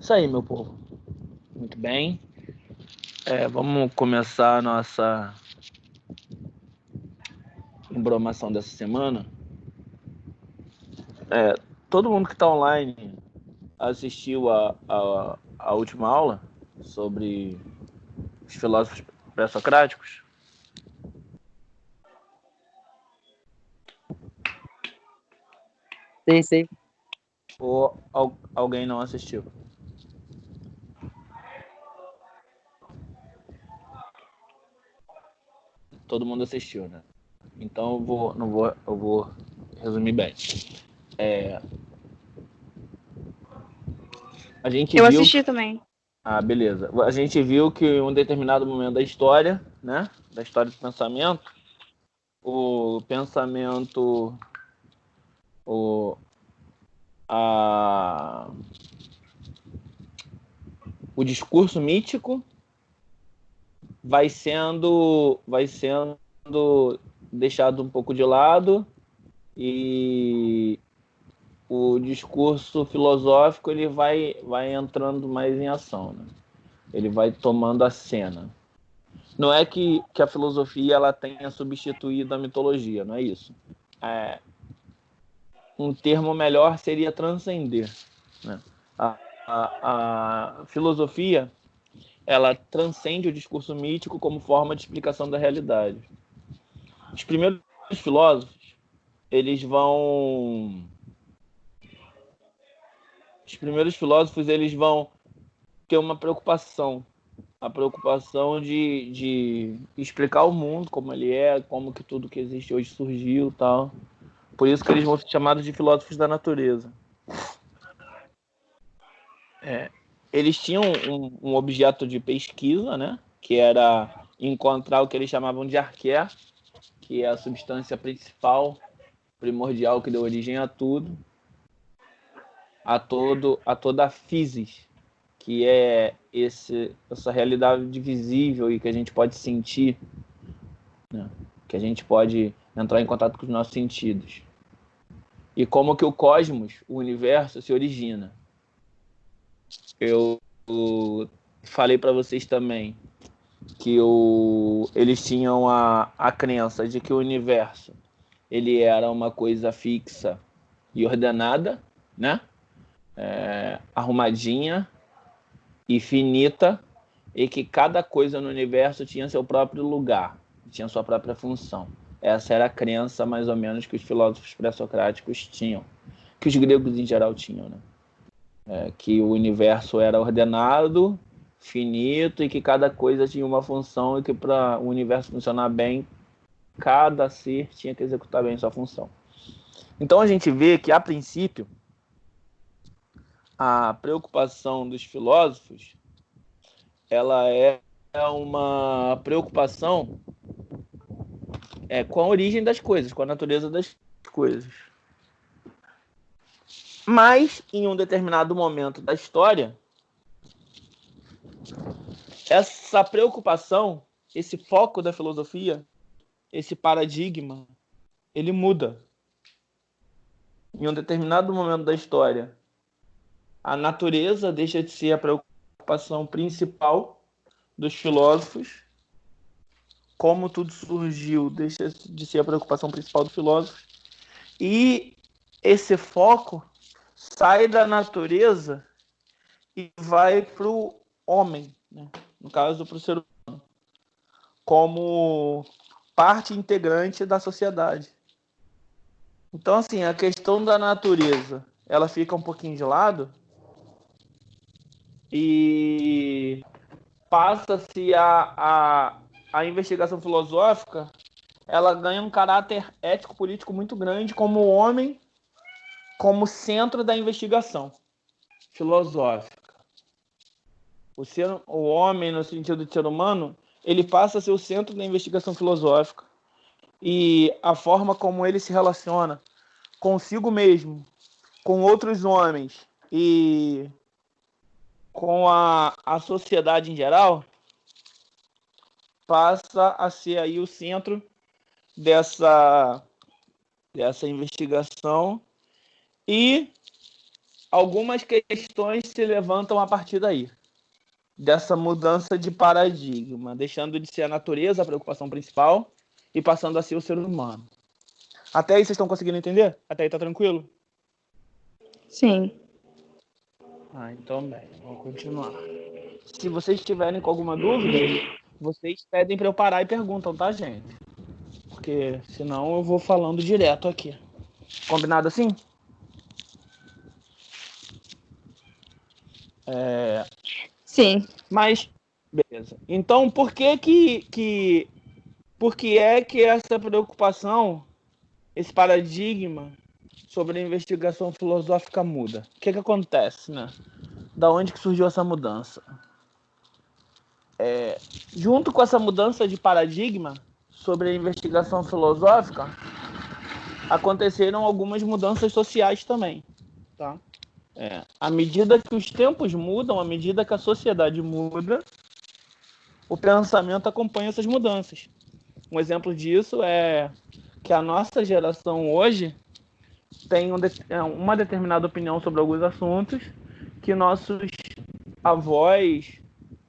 Isso aí, meu povo. Muito bem. Vamos começar a nossa embromação dessa semana. Todo mundo que está online assistiu a última aula sobre os filósofos pré-socráticos? Sim. Ou alguém não assistiu? Todo mundo assistiu, né? Então eu vou resumir bem. A gente Eu viu... assisti também. Ah, beleza. A gente viu que em um determinado momento da história, né? Da história do pensamento, o pensamento, o discurso mítico vai sendo deixado um pouco de lado e o discurso filosófico ele vai entrando mais em ação, né? Ele vai tomando a cena. Não é que a filosofia ela tenha substituído a mitologia, não é isso. Um termo melhor seria transcender, né? A filosofia ela transcende o discurso mítico como forma de explicação da realidade. Os primeiros filósofos eles vão ter uma preocupação, a preocupação de explicar o mundo como ele é, como que tudo que existe hoje surgiu, tal. Por isso que eles vão ser chamados de filósofos da natureza. Eles tinham um objeto de pesquisa, né? Que era encontrar o que eles chamavam de arqué, que é a substância principal, primordial, que deu origem a tudo, a toda a physis, que é essa realidade visível e que a gente pode sentir, né? Que a gente pode entrar em contato com os nossos sentidos. E como que o cosmos, o universo, se origina. Eu falei para vocês também que eles tinham a crença de que o universo ele era uma coisa fixa e ordenada, né? Arrumadinha e finita, e que cada coisa no universo tinha seu próprio lugar, tinha sua própria função. Essa era a crença, mais ou menos, que os filósofos pré-socráticos tinham, que os gregos em geral tinham, né? Que o universo era ordenado, finito, e que cada coisa tinha uma função, e que para o universo funcionar bem, cada ser tinha que executar bem sua função. Então a gente vê que, a princípio, a preocupação dos filósofos ela é uma preocupação com a origem das coisas, com a natureza das coisas. Mas, em um determinado momento da história, essa preocupação, esse foco da filosofia, esse paradigma, ele muda. Em um determinado momento da história, a natureza deixa de ser a preocupação principal dos filósofos, como tudo surgiu deixa de ser a preocupação principal do filósofo, e esse foco sai da natureza e vai para o homem, né? No caso, para o ser humano, como parte integrante da sociedade. Então, assim, a questão da natureza, ela fica um pouquinho de lado e passa-se a investigação filosófica, ela ganha um caráter ético-político muito grande como o homem, como centro da investigação filosófica. O homem, no sentido de ser humano, ele passa a ser o centro da investigação filosófica. E a forma como ele se relaciona consigo mesmo, com outros homens e com a sociedade em geral, passa a ser aí o centro dessa investigação. E algumas questões se levantam a partir daí, dessa mudança de paradigma, deixando de ser a natureza a preocupação principal e passando a ser o ser humano. Até aí vocês estão conseguindo entender? Até aí tá tranquilo? Sim. Então bem, vou continuar. Se vocês tiverem com alguma dúvida, vocês pedem para eu parar e perguntam, tá, gente? Porque senão eu vou falando direto aqui. Combinado assim? Sim. Mas, beleza. Então, por que essa preocupação, esse paradigma sobre a investigação filosófica muda? O que acontece, né? Da onde que surgiu essa mudança? Junto com essa mudança de paradigma sobre a investigação filosófica, aconteceram algumas mudanças sociais também, tá? À medida que os tempos mudam, à medida que a sociedade muda, o pensamento acompanha essas mudanças. Um exemplo disso é que a nossa geração hoje tem uma determinada opinião sobre alguns assuntos que nossos avós,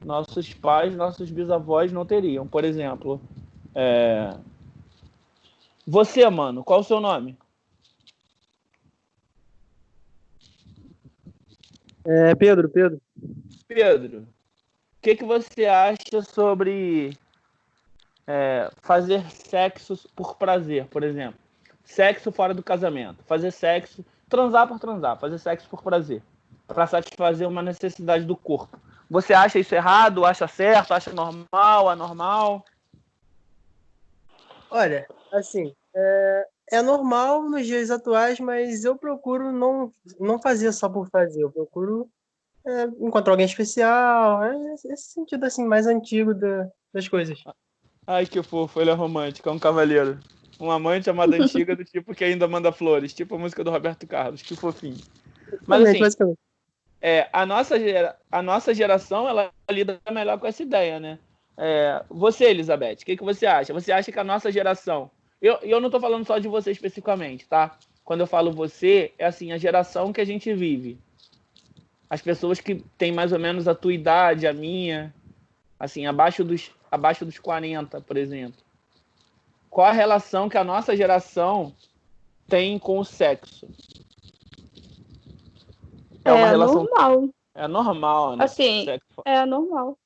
nossos pais, nossos bisavós não teriam. Por exemplo, você, mano, qual o seu nome? Pedro. Pedro, o que você acha sobre fazer sexo por prazer, por exemplo? Sexo fora do casamento. Fazer sexo, transar por transar, fazer sexo por prazer, para satisfazer uma necessidade do corpo. Você acha isso errado? Acha certo? Acha normal? Anormal? Olha, assim, é normal nos dias atuais, mas eu procuro não fazer só por fazer. Eu procuro encontrar alguém especial, esse sentido assim mais antigo das coisas. Ai, que fofo, ele é romântico, é um cavaleiro. Um amante amada antiga do tipo que ainda manda flores, tipo a música do Roberto Carlos, que fofinho. Mas assim, Basicamente. a nossa geração, ela lida melhor com essa ideia, né? Você, Elizabeth, o que você acha? Você acha que a nossa geração... Eu não estou falando só de você especificamente, tá? Quando eu falo você, é assim, a geração que a gente vive. As pessoas que têm mais ou menos a tua idade, a minha, assim, abaixo dos 40, por exemplo. Qual a relação que a nossa geração tem com o sexo? Uma relação... normal. É normal, né? Assim, é normal.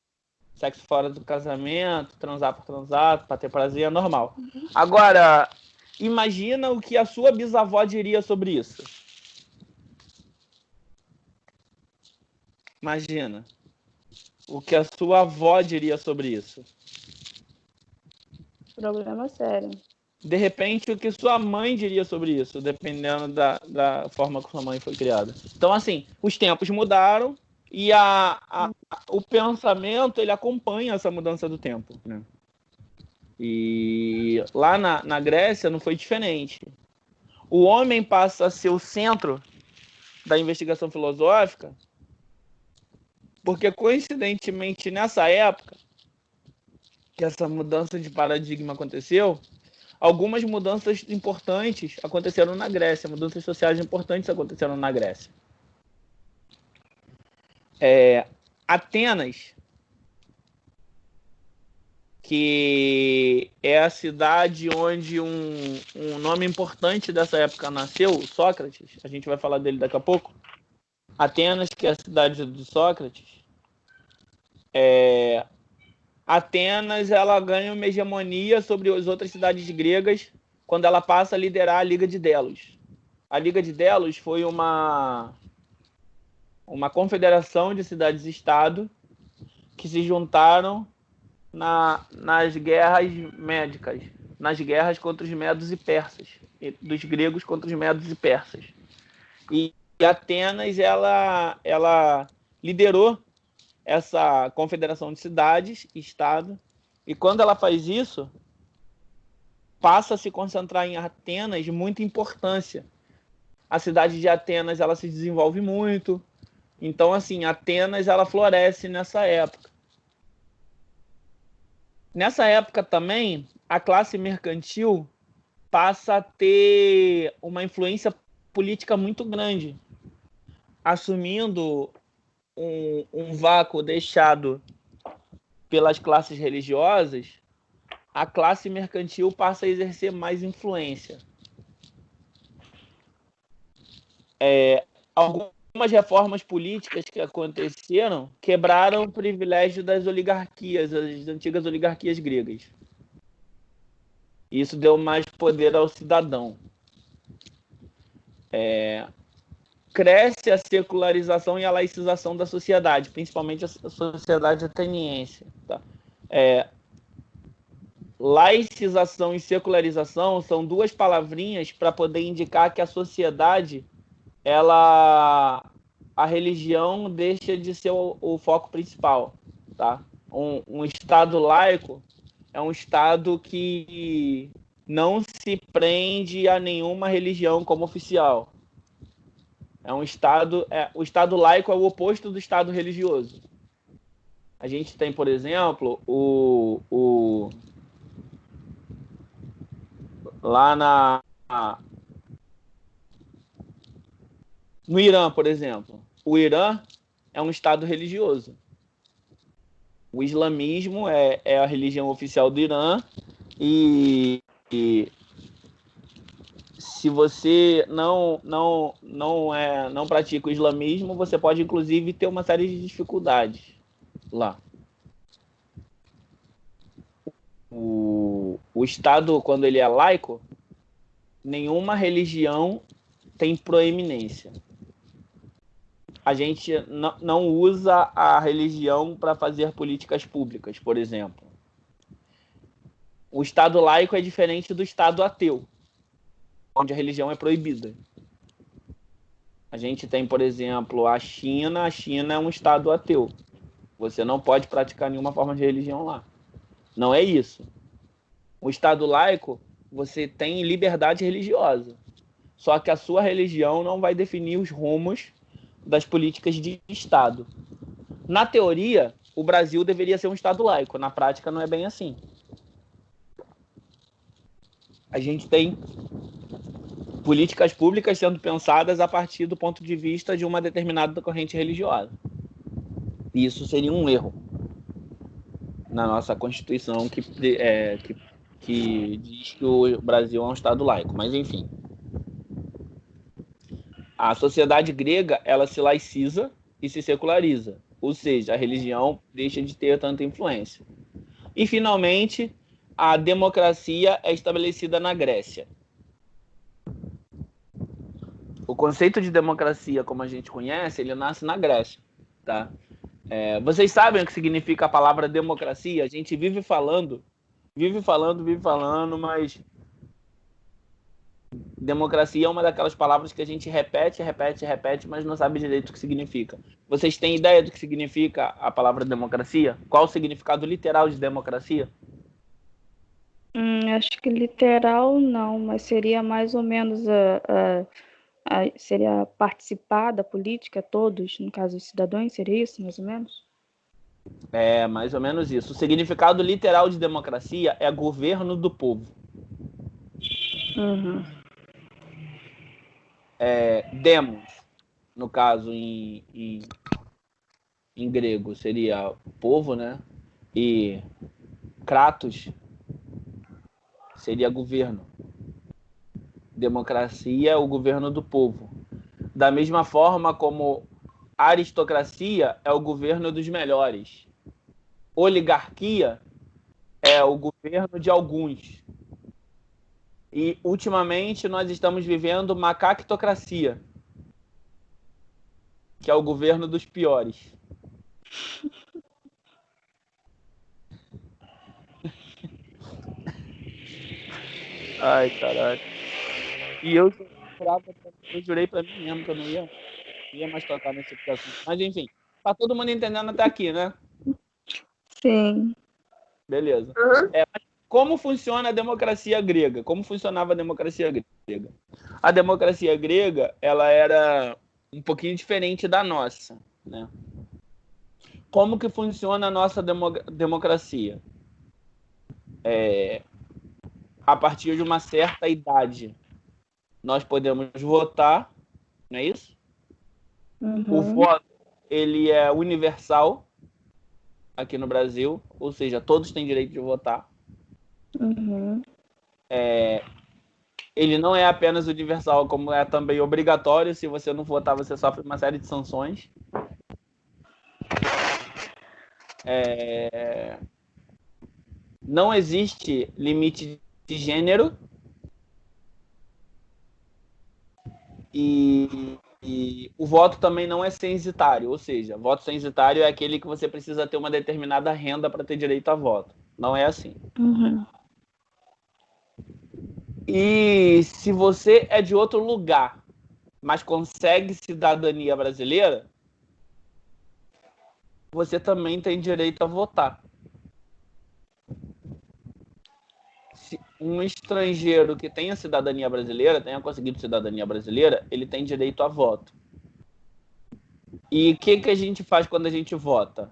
Sexo fora do casamento, transar por transar, pra ter prazer, é normal. Agora, imagina o que a sua bisavó diria sobre isso. Imagina o que a sua avó diria sobre isso. Problema sério. De repente, o que sua mãe diria sobre isso, dependendo da forma que sua mãe foi criada. Então, assim, os tempos mudaram e o pensamento, ele acompanha essa mudança do tempo, né? E lá na Grécia não foi diferente. O homem passa a ser o centro da investigação filosófica porque, coincidentemente, nessa época que essa mudança de paradigma aconteceu, algumas mudanças importantes aconteceram na Grécia, mudanças sociais importantes aconteceram na Grécia. Atenas, que é a cidade onde um nome importante dessa época nasceu, Sócrates, a gente vai falar dele daqui a pouco. Atenas, que é a cidade de Sócrates, Atenas, ela ganha uma hegemonia sobre as outras cidades gregas quando ela passa a liderar a Liga de Delos. A Liga de Delos foi uma confederação de cidades-estado que se juntaram nas guerras médicas, nas guerras contra os medos e persas, dos gregos contra os medos e persas. E Atenas, ela liderou essa confederação de cidades, estado, e quando ela faz isso, passa a se concentrar em Atenas muita importância. A cidade de Atenas, ela se desenvolve muito, então, assim, Atenas, ela floresce nessa época. Nessa época também, a classe mercantil passa a ter uma influência política muito grande, assumindo um vácuo deixado pelas classes religiosas, a classe mercantil passa a exercer mais influência. Algumas reformas políticas que aconteceram quebraram o privilégio das oligarquias, as antigas oligarquias gregas. Isso deu mais poder ao cidadão. Cresce a secularização e a laicização da sociedade, principalmente a sociedade ateniense. Tá? Laicização e secularização são duas palavrinhas para poder indicar que a sociedade, a religião deixa de ser o foco principal. Tá? Um Estado laico é um Estado que não se prende a nenhuma religião como oficial. O Estado laico é o oposto do Estado religioso. A gente tem, por exemplo, lá no Irã, por exemplo. O Irã é um Estado religioso. O islamismo é a religião oficial do Irã e se você não pratica o islamismo, você pode, inclusive, ter uma série de dificuldades lá. O Estado, quando ele é laico, nenhuma religião tem proeminência. A gente não usa a religião para fazer políticas públicas, por exemplo. O Estado laico é diferente do Estado ateu, onde a religião é proibida. A gente tem, por exemplo, a China é um Estado ateu. Você não pode praticar nenhuma forma de religião lá. Não é isso. O Estado laico, você tem liberdade religiosa. Só que a sua religião não vai definir os rumos das políticas de Estado. Na teoria, o Brasil deveria ser um Estado laico. Na prática, não é bem assim. A gente tem políticas públicas sendo pensadas a partir do ponto de vista de uma determinada corrente religiosa. E isso seria um erro na nossa Constituição que diz que o Brasil é um Estado laico. Mas, enfim. A sociedade grega, ela se laiciza e se seculariza. Ou seja, a religião deixa de ter tanta influência. E, finalmente, a democracia é estabelecida na Grécia. O conceito de democracia, como a gente conhece, ele nasce na Grécia. Tá? Vocês sabem o que significa a palavra democracia? A gente vive falando, mas democracia é uma daquelas palavras que a gente repete, mas não sabe direito o que significa. Vocês têm ideia do que significa a palavra democracia? Qual o significado literal de democracia? Acho que literal não, mas seria mais ou menos seria participar da política, todos, no caso os cidadãos, seria isso, mais ou menos? É, mais ou menos isso. O significado literal de democracia é governo do povo. Uhum. Demos, no caso em grego, seria povo, né? E kratos seria governo. Democracia é o governo do povo. Da mesma forma como aristocracia é o governo dos melhores. Oligarquia é o governo de alguns. E, ultimamente, nós estamos vivendo macaquitocracia, que é o governo dos piores. Ai, caralho. E eu jurei pra mim mesmo que eu não ia mais tocar nesse assunto. Mas, enfim, tá todo mundo entendendo até aqui, né? Sim. Beleza. Como funciona a democracia grega? Como funcionava a democracia grega? A democracia grega, ela era um pouquinho diferente da nossa, né? Como que funciona a nossa democracia? A partir de uma certa idade, nós podemos votar, não é isso? O Uhum. voto, ele é universal aqui no Brasil, ou seja, todos têm direito de votar. Uhum. Ele não é apenas universal, como é também obrigatório. Se você não votar, você sofre uma série de sanções. Não existe limite de gênero e o voto também não é censitário, ou seja, voto censitário é aquele que você precisa ter uma determinada renda para ter direito a voto. Não é assim. Uhum. E se você é de outro lugar, mas consegue cidadania brasileira, você também tem direito a votar. Se um estrangeiro que tenha cidadania brasileira, tenha conseguido cidadania brasileira, ele tem direito a voto. E o que a gente faz quando a gente vota?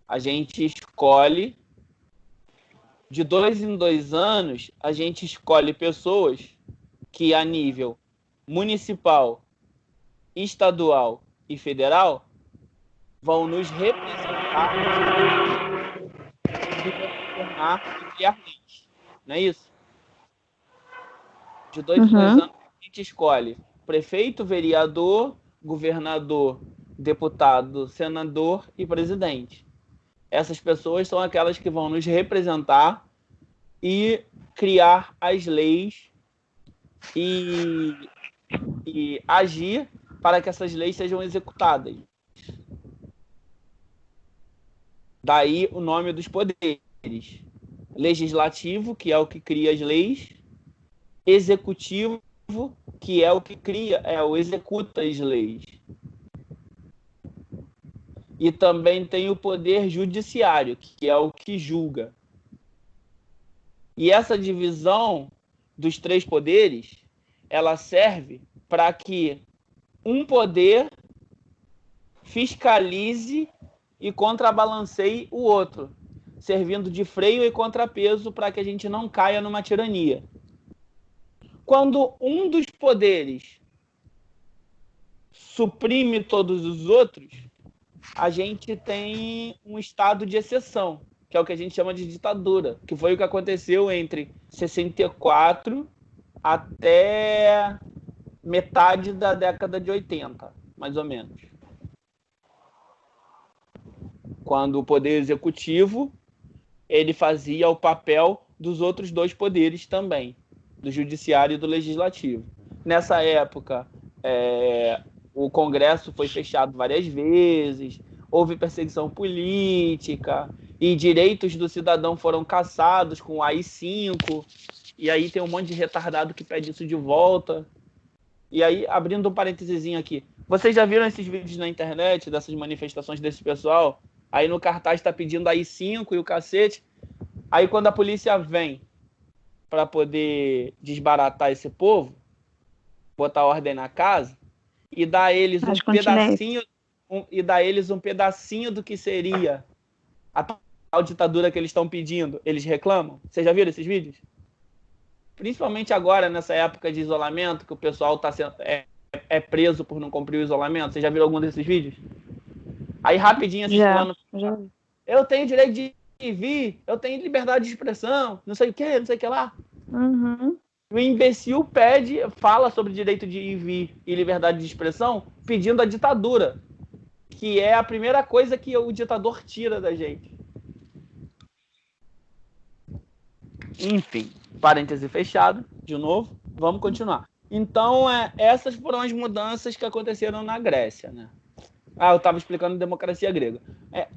A gente escolhe, de 2 em 2 anos, a gente escolhe pessoas que a nível municipal, estadual e federal vão nos representar e vão governar e criar leis. Não é isso? De 2 em 2 Uhum. anos, a gente escolhe prefeito, vereador, governador, deputado, senador e presidente. Essas pessoas são aquelas que vão nos representar e criar as leis e agir para que essas leis sejam executadas. Daí o nome dos poderes. Legislativo, que é o que cria as leis, executivo, que é o que cria, o executa as leis. E também tem o poder judiciário, que é o que julga. E essa divisão dos 3 poderes, ela serve para que um poder fiscalize e contrabalanceie o outro, servindo de freio e contrapeso para que a gente não caia numa tirania. Quando um dos poderes suprime todos os outros, a gente tem um estado de exceção, que é o que a gente chama de ditadura, que foi o que aconteceu entre 64 até metade da década de 80, mais ou menos. Quando o poder executivo ele fazia o papel dos outros 2 poderes também, do judiciário e do legislativo. Nessa época, o Congresso foi fechado várias vezes, houve perseguição política e direitos do cidadão foram cassados com o AI-5, e aí tem um monte de retardado que pede isso de volta. E aí, abrindo um parênteses aqui, vocês já viram esses vídeos na internet, dessas manifestações desse pessoal? Aí no cartaz está pedindo AI-5 e o cacete. Aí quando a polícia vem para poder desbaratar esse povo, botar ordem na casa, e dar a eles um As continências. pedacinho, do que seria a tal ditadura que eles estão pedindo, eles reclamam. Vocês já viram esses vídeos? Principalmente agora, nessa época de isolamento, que o pessoal tá sendo, preso por não cumprir o isolamento. Vocês já viram algum desses vídeos? Aí rapidinho esses Já. fulanos, eu tenho direito de vir, eu tenho liberdade de expressão, não sei o que lá. Uhum. O imbecil fala sobre direito de ir, vir e liberdade de expressão, pedindo a ditadura, que é a primeira coisa que o ditador tira da gente. Enfim, parêntese fechado, de novo, vamos continuar. Então, essas foram as mudanças que aconteceram na Grécia, né? Eu estava explicando democracia grega.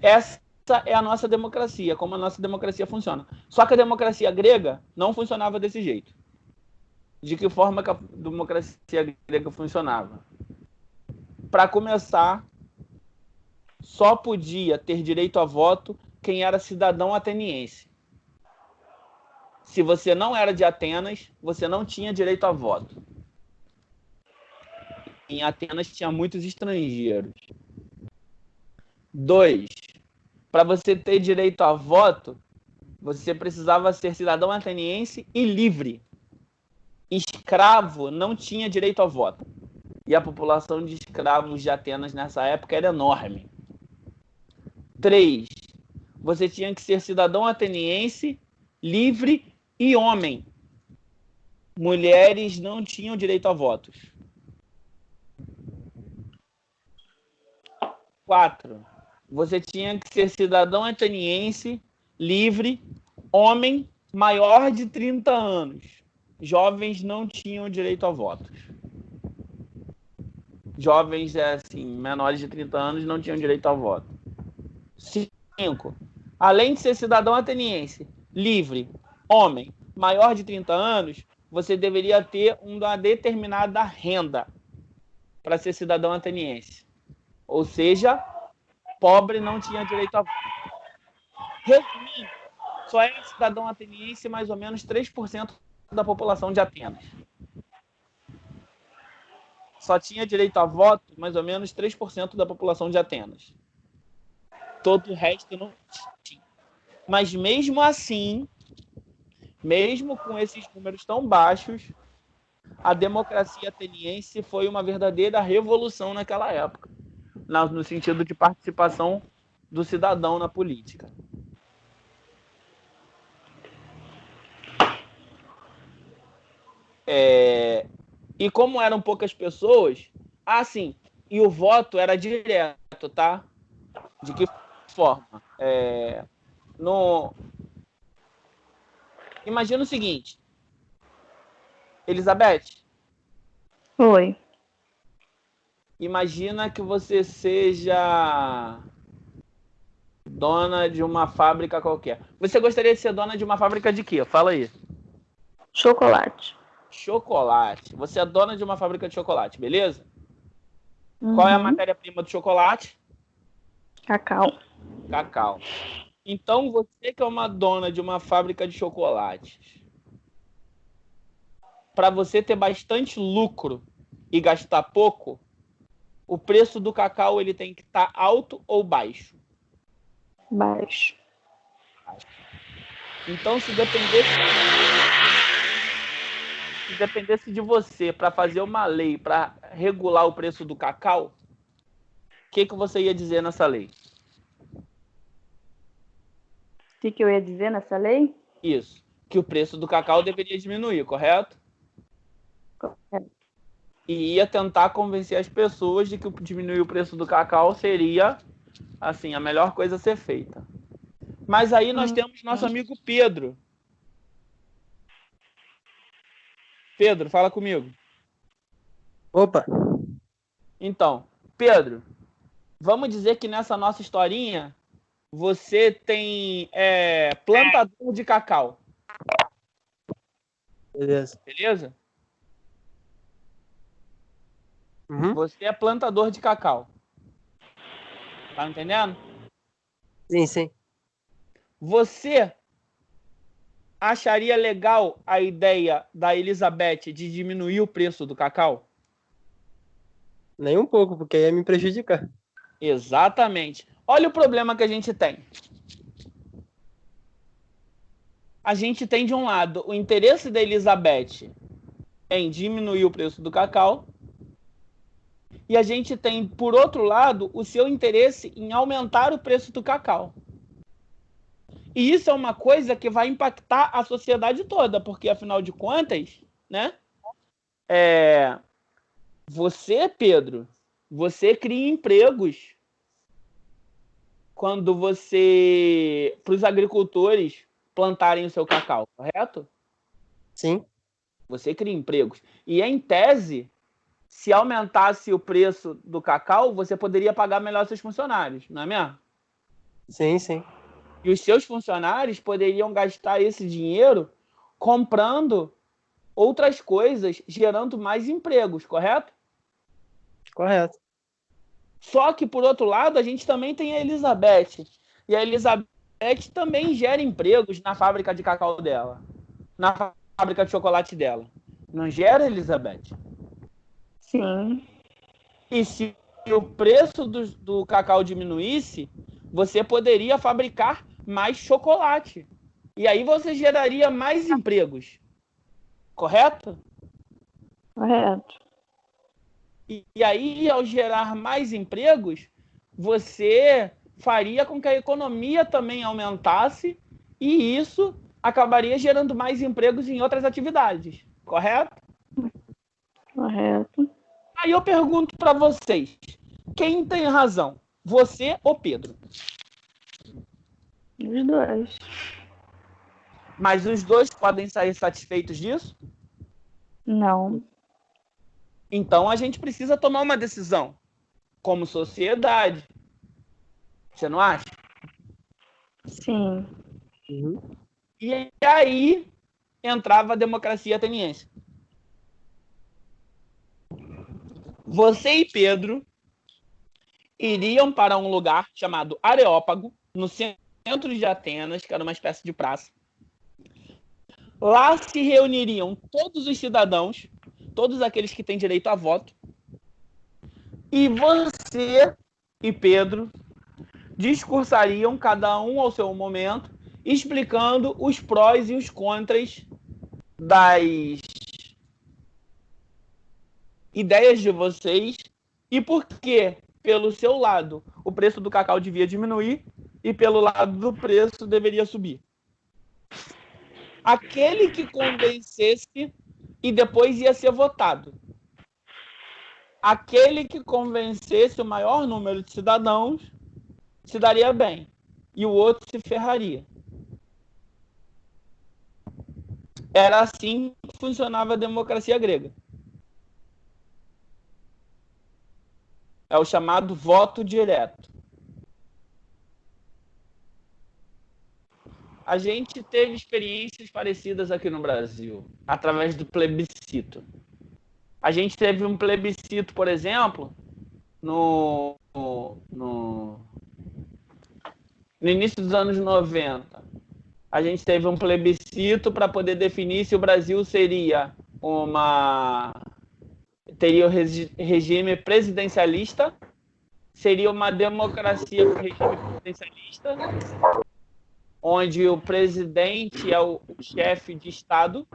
Essa é a nossa democracia, como a nossa democracia funciona. Só que a democracia grega não funcionava desse jeito. De que forma que a democracia grega funcionava? Para começar, só podia ter direito a voto quem era cidadão ateniense. Se você não era de Atenas, você não tinha direito a voto. Em Atenas tinha muitos estrangeiros. 2. Para você ter direito a voto, você precisava ser cidadão ateniense e livre. Escravo não tinha direito a voto. E a população de escravos de Atenas nessa época era enorme. 3. Você tinha que ser cidadão ateniense, livre e homem. Mulheres não tinham direito a votos. 4. Você tinha que ser cidadão ateniense, livre, homem, maior de 30 anos. Jovens não tinham direito a votos. Jovens, assim, menores de 30 anos não tinham direito a voto. 5. Além de ser cidadão ateniense, livre, homem, maior de 30 anos, você deveria ter uma determinada renda para ser cidadão ateniense. Ou seja, pobre não tinha direito a voto. Resumindo, só era cidadão ateniense mais ou menos 3% da população de Atenas. Só tinha direito a voto mais ou menos 3% da população de Atenas. Todo o resto não tinha. Mas mesmo assim, mesmo com esses números tão baixos, a democracia ateniense foi uma verdadeira revolução naquela época, no sentido de participação do cidadão na política. E como eram poucas pessoas, sim, e o voto era direto, tá? De que forma? Imagina o seguinte, Elizabeth. Oi. Imagina que você seja dona de uma fábrica qualquer. Você gostaria de ser dona de uma fábrica de quê? Fala aí. Chocolate. Chocolate. Você é dona de uma fábrica de chocolate, beleza? Qual é a matéria-prima do chocolate? Cacau. Cacau. Então, você que é uma dona de uma fábrica de chocolates, para você ter bastante lucro e gastar pouco, o preço do cacau ele tem que estar alto ou baixo? Baixo. Então, se dependesse de você para fazer uma lei para regular o preço do cacau, o que você ia dizer nessa lei? O que eu ia dizer nessa lei? Isso. Que o preço do cacau deveria diminuir, correto? Correto. E ia tentar convencer as pessoas de que diminuir o preço do cacau seria, assim, a melhor coisa a ser feita. Mas aí nós temos nosso amigo Pedro. Pedro, fala comigo. Opa! Então, Pedro, vamos dizer que nessa nossa historinha você tem plantador de cacau. Beleza. Beleza? Uhum. Você é plantador de cacau. Tá entendendo? Sim, sim. Você acharia legal a ideia da Elizabeth de diminuir o preço do cacau? Nem um pouco, porque ia me prejudicar. Exatamente. Olha o problema que a gente tem. A gente tem, de um lado, o interesse da Elizabeth em diminuir o preço do cacau, e a gente tem, por outro lado, o seu interesse em aumentar o preço do cacau. E isso é uma coisa que vai impactar a sociedade toda, porque, afinal de contas, né? Você, Pedro, você cria empregos quando você, para os agricultores plantarem o seu cacau, correto? Sim. Você cria empregos. E, em tese, se aumentasse o preço do cacau, você poderia pagar melhor seus funcionários, não é mesmo? Sim, sim. E os seus funcionários poderiam gastar esse dinheiro comprando outras coisas, gerando mais empregos, correto? Correto. Só que, por outro lado, a gente também tem a Elizabeth. E a Elizabeth também gera empregos na fábrica de cacau dela. Na fábrica de chocolate dela. Não gera, Elizabeth? Sim. E se o preço do cacau diminuísse, você poderia fabricar mais chocolate. E aí você geraria mais empregos. Correto? Correto. E aí, ao gerar mais empregos, você faria com que a economia também aumentasse e isso acabaria gerando mais empregos em outras atividades, correto? Correto. Aí eu pergunto para vocês, quem tem razão, você ou Pedro? Os dois. Mas os dois podem sair satisfeitos disso? Não. Então a gente precisa tomar uma decisão como sociedade. Você não acha? Sim. E aí entrava a democracia ateniense. Você e Pedro iriam para um lugar chamado Areópago, no centro de Atenas, que era uma espécie de praça. Lá se reuniriam todos os cidadãos, todos aqueles que têm direito a voto, e você e Pedro discursariam, cada um ao seu momento, explicando os prós e os contras das ideias de vocês e por que, pelo seu lado, o preço do cacau devia diminuir e pelo lado do preço deveria subir. Aquele que convencesse e depois ia ser votado. Aquele que convencesse o maior número de cidadãos se daria bem e o outro se ferraria. Era assim que funcionava a democracia grega. É o chamado voto direto. A gente teve experiências parecidas aqui no Brasil, através do plebiscito. A gente teve um plebiscito, por exemplo, no início dos anos 90. A gente teve um plebiscito para poder definir se o Brasil teria o regime presidencialista, seria uma democracia com regime presidencialista, onde o presidente é o chefe de Estado.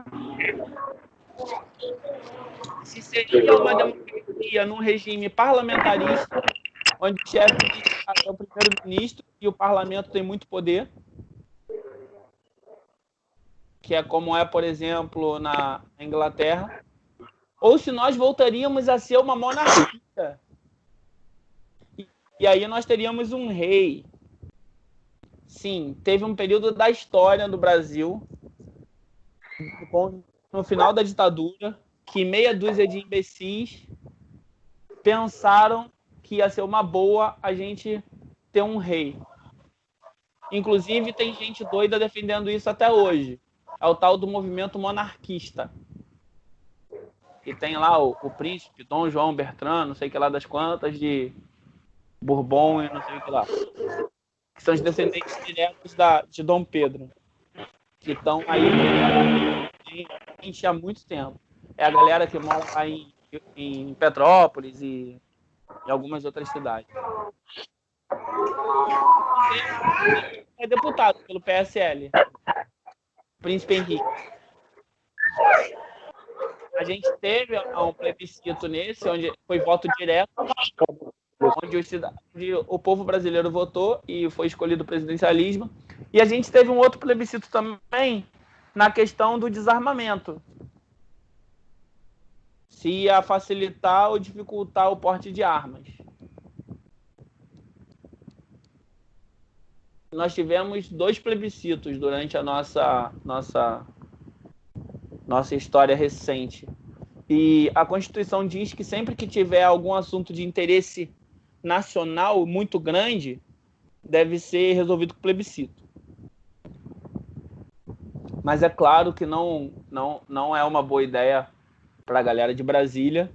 Se seria uma democracia num regime parlamentarista, onde o chefe de Estado é o primeiro-ministro e o parlamento tem muito poder, que é como é, por exemplo, na Inglaterra, ou se nós voltaríamos a ser uma monarquia. E aí nós teríamos um rei. Sim, teve um período da história do Brasil, no final da ditadura, que meia dúzia de imbecis pensaram que ia ser uma boa a gente ter um rei. Inclusive, tem gente doida defendendo isso até hoje. É o tal do movimento monarquista. E tem lá o príncipe Dom João Bertrand, não sei o que lá das quantas, de Bourbon e não sei o que lá. Que são os descendentes diretos de Dom Pedro. Que estão aí há muito tempo. É a galera que mora lá em Petrópolis e em algumas outras cidades. É deputado pelo PSL. Príncipe Henrique. A gente teve um plebiscito nesse, onde foi voto direto, onde o povo brasileiro votou e foi escolhido o presidencialismo. E a gente teve um outro plebiscito também na questão do desarmamento. Se ia facilitar ou dificultar o porte de armas. Nós tivemos 2 plebiscitos durante a nossa história recente. E a Constituição diz que sempre que tiver algum assunto de interesse nacional muito grande, deve ser resolvido com plebiscito. Mas é claro que não é uma boa ideia para a galera de Brasília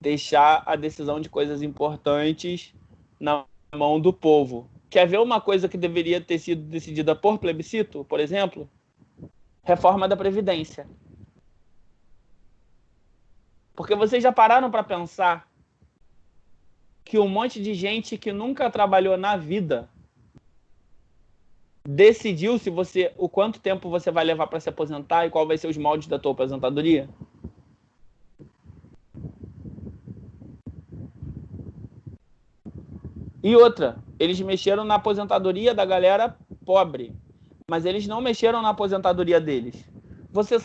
deixar a decisão de coisas importantes na mão do povo. Quer ver uma coisa que deveria ter sido decidida por plebiscito, por exemplo? Reforma da Previdência. Porque vocês já pararam para pensar que um monte de gente que nunca trabalhou na vida decidiu o quanto tempo você vai levar para se aposentar e qual vai ser os moldes da tua aposentadoria? E outra, eles mexeram na aposentadoria da galera pobre, mas eles não mexeram na aposentadoria deles. Vocês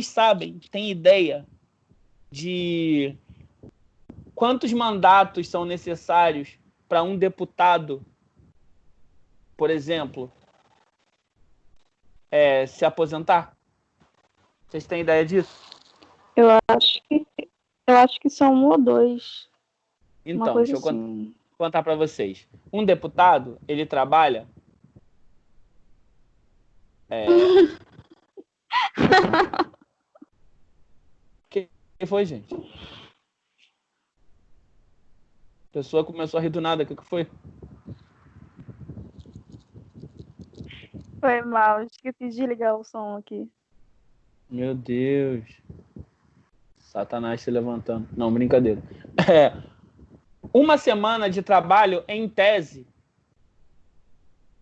sabem, tem ideia de quantos mandatos são necessários para um deputado, por exemplo, se aposentar? Vocês têm ideia disso? Eu acho que são 1 ou 2. Uma Então, coisa deixa eu assim. contar para vocês. Um deputado, ele trabalha... O que foi, gente? A pessoa começou a rir do nada. O que foi? Foi mal, esqueci de ligar o som aqui. Meu Deus. Satanás se levantando. Não, brincadeira. Uma semana de trabalho, em tese,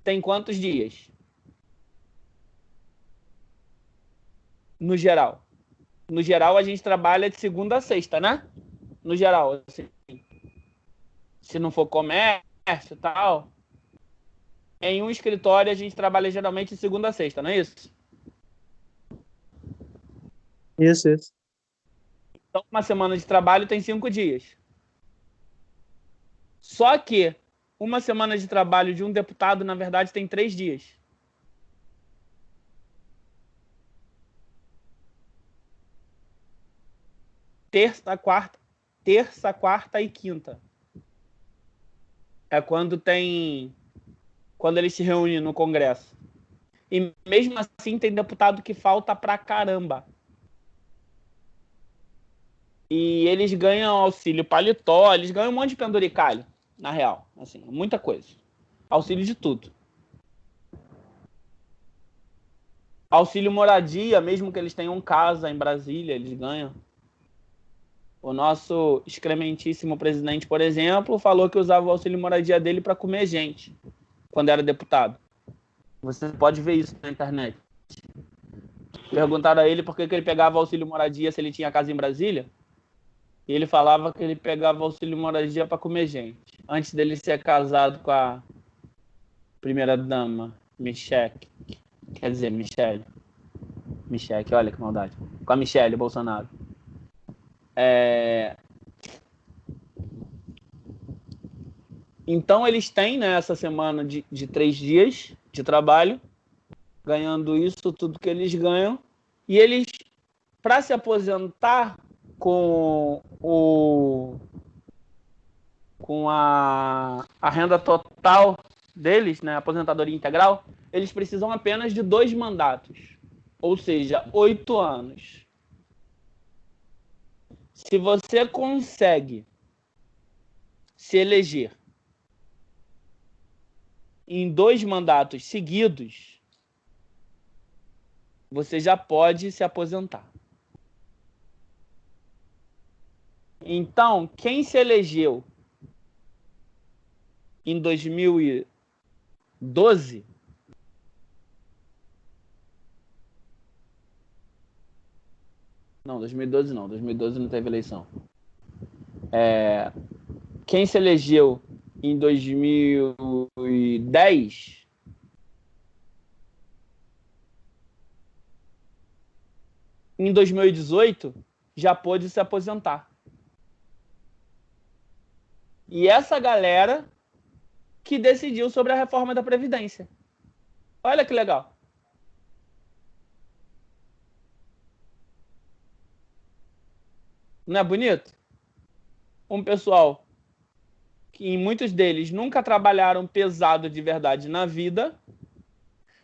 tem quantos dias? No geral. No geral, a gente trabalha de segunda a sexta, né? No geral, assim. Se não for comércio e tal. Em um escritório, a gente trabalha geralmente de segunda a sexta, não é isso? Isso. Então, uma semana de trabalho tem 5 dias. Só que uma semana de trabalho de um deputado, na verdade, tem 3 dias. Terça, quarta e quinta. É quando eles se reúnem no Congresso. E mesmo assim tem deputado que falta pra caramba. E eles ganham auxílio paletó, eles ganham um monte de penduricalho, na real. Assim, muita coisa. Auxílio de tudo. Auxílio moradia, mesmo que eles tenham casa em Brasília, eles ganham. O nosso excrementíssimo presidente, por exemplo, falou que usava o auxílio moradia dele para comer gente, quando era deputado. Você pode ver isso na internet. Perguntaram a ele por que ele pegava auxílio moradia se ele tinha casa em Brasília. E ele falava que ele pegava auxílio moradia para comer gente. Antes dele ser casado com a primeira-dama, Michelle. Quer dizer, Michelle, olha que maldade. Com a Michelle Bolsonaro. Então eles têm, né, essa semana de 3 dias de trabalho, ganhando isso, tudo que eles ganham. E eles, para se aposentar com a renda total deles, né, aposentadoria integral, eles precisam apenas de 2 mandatos, ou seja, 8 anos. Se você consegue se eleger em 2 mandatos seguidos, você já pode se aposentar. Então, quem se elegeu em 2012, não, 2012 não, 2012 não teve eleição. Quem se elegeu em 2010, em 2018, já pôde se aposentar. E essa galera que decidiu sobre a reforma da Previdência. Olha que legal. Não é bonito? Um pessoal que muitos deles nunca trabalharam pesado de verdade na vida,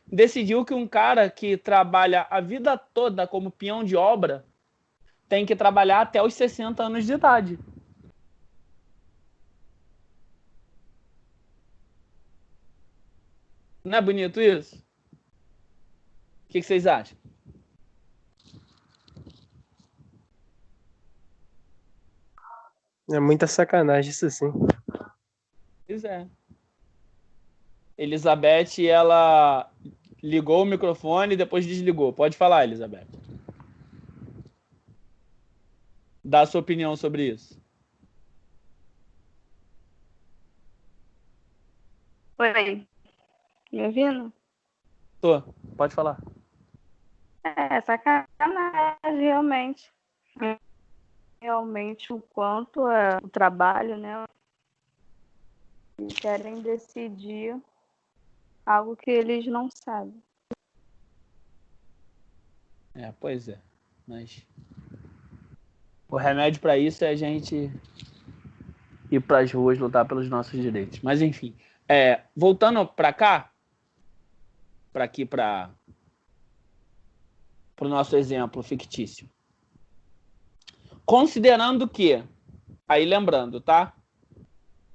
decidiu que um cara que trabalha a vida toda como peão de obra tem que trabalhar até os 60 anos de idade. Não é bonito isso? O que vocês acham? É muita sacanagem isso sim. Pois é. Elizabeth, ela ligou o microfone e depois desligou. Pode falar, Elizabeth. Dá a sua opinião sobre isso. Oi, me ouvindo? Tô, pode falar. É, sacanagem, realmente. Realmente, o quanto é o trabalho, né? E querem decidir algo que eles não sabem. Pois é. Mas o remédio para isso é a gente ir para as ruas lutar pelos nossos direitos. Mas enfim, voltando para cá, para aqui para o nosso exemplo fictício. Considerando que, aí lembrando, tá?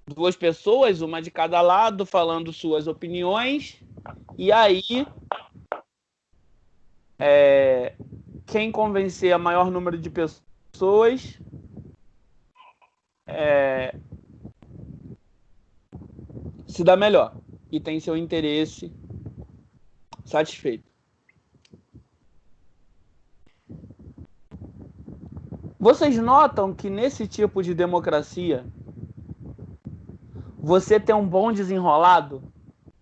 2 pessoas, uma de cada lado, falando suas opiniões, e aí quem convencer a maior número de pessoas se dá melhor e tem seu interesse satisfeito. Vocês notam que nesse tipo de democracia, você ter um bom desenrolado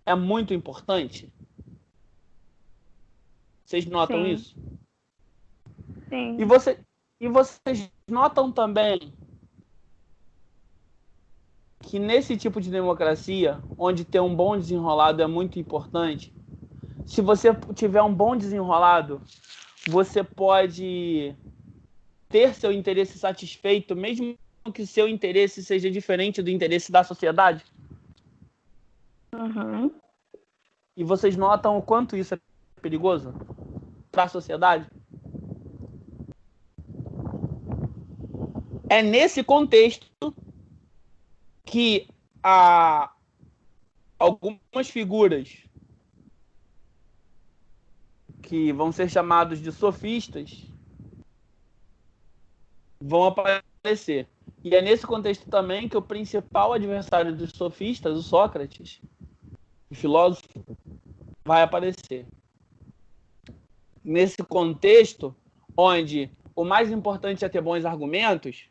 é muito importante? Vocês notam Sim. isso? Sim. E vocês notam também que nesse tipo de democracia, onde ter um bom desenrolado é muito importante, se você tiver um bom desenrolado, você pode ter seu interesse satisfeito, mesmo que seu interesse seja diferente do interesse da sociedade? Uhum. E vocês notam o quanto isso é perigoso para a sociedade? É nesse contexto que algumas figuras que vão ser chamados de sofistas vão aparecer. E é nesse contexto também que o principal adversário dos sofistas, o Sócrates, o filósofo, vai aparecer. Nesse contexto, onde o mais importante é ter bons argumentos,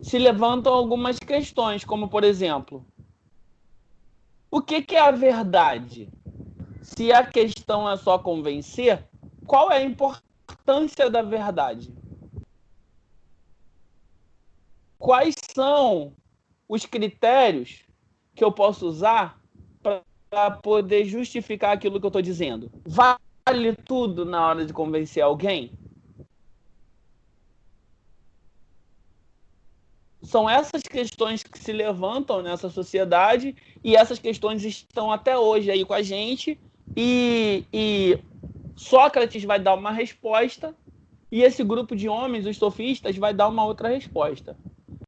se levantam algumas questões, como, por exemplo, o que é a verdade? Se a questão é só convencer, qual é a importância da verdade? Quais são os critérios que eu posso usar para poder justificar aquilo que eu estou dizendo? Vale tudo na hora de convencer alguém? São essas questões que se levantam nessa sociedade e essas questões estão até hoje aí com a gente e Sócrates vai dar uma resposta e esse grupo de homens, os sofistas, vai dar uma outra resposta.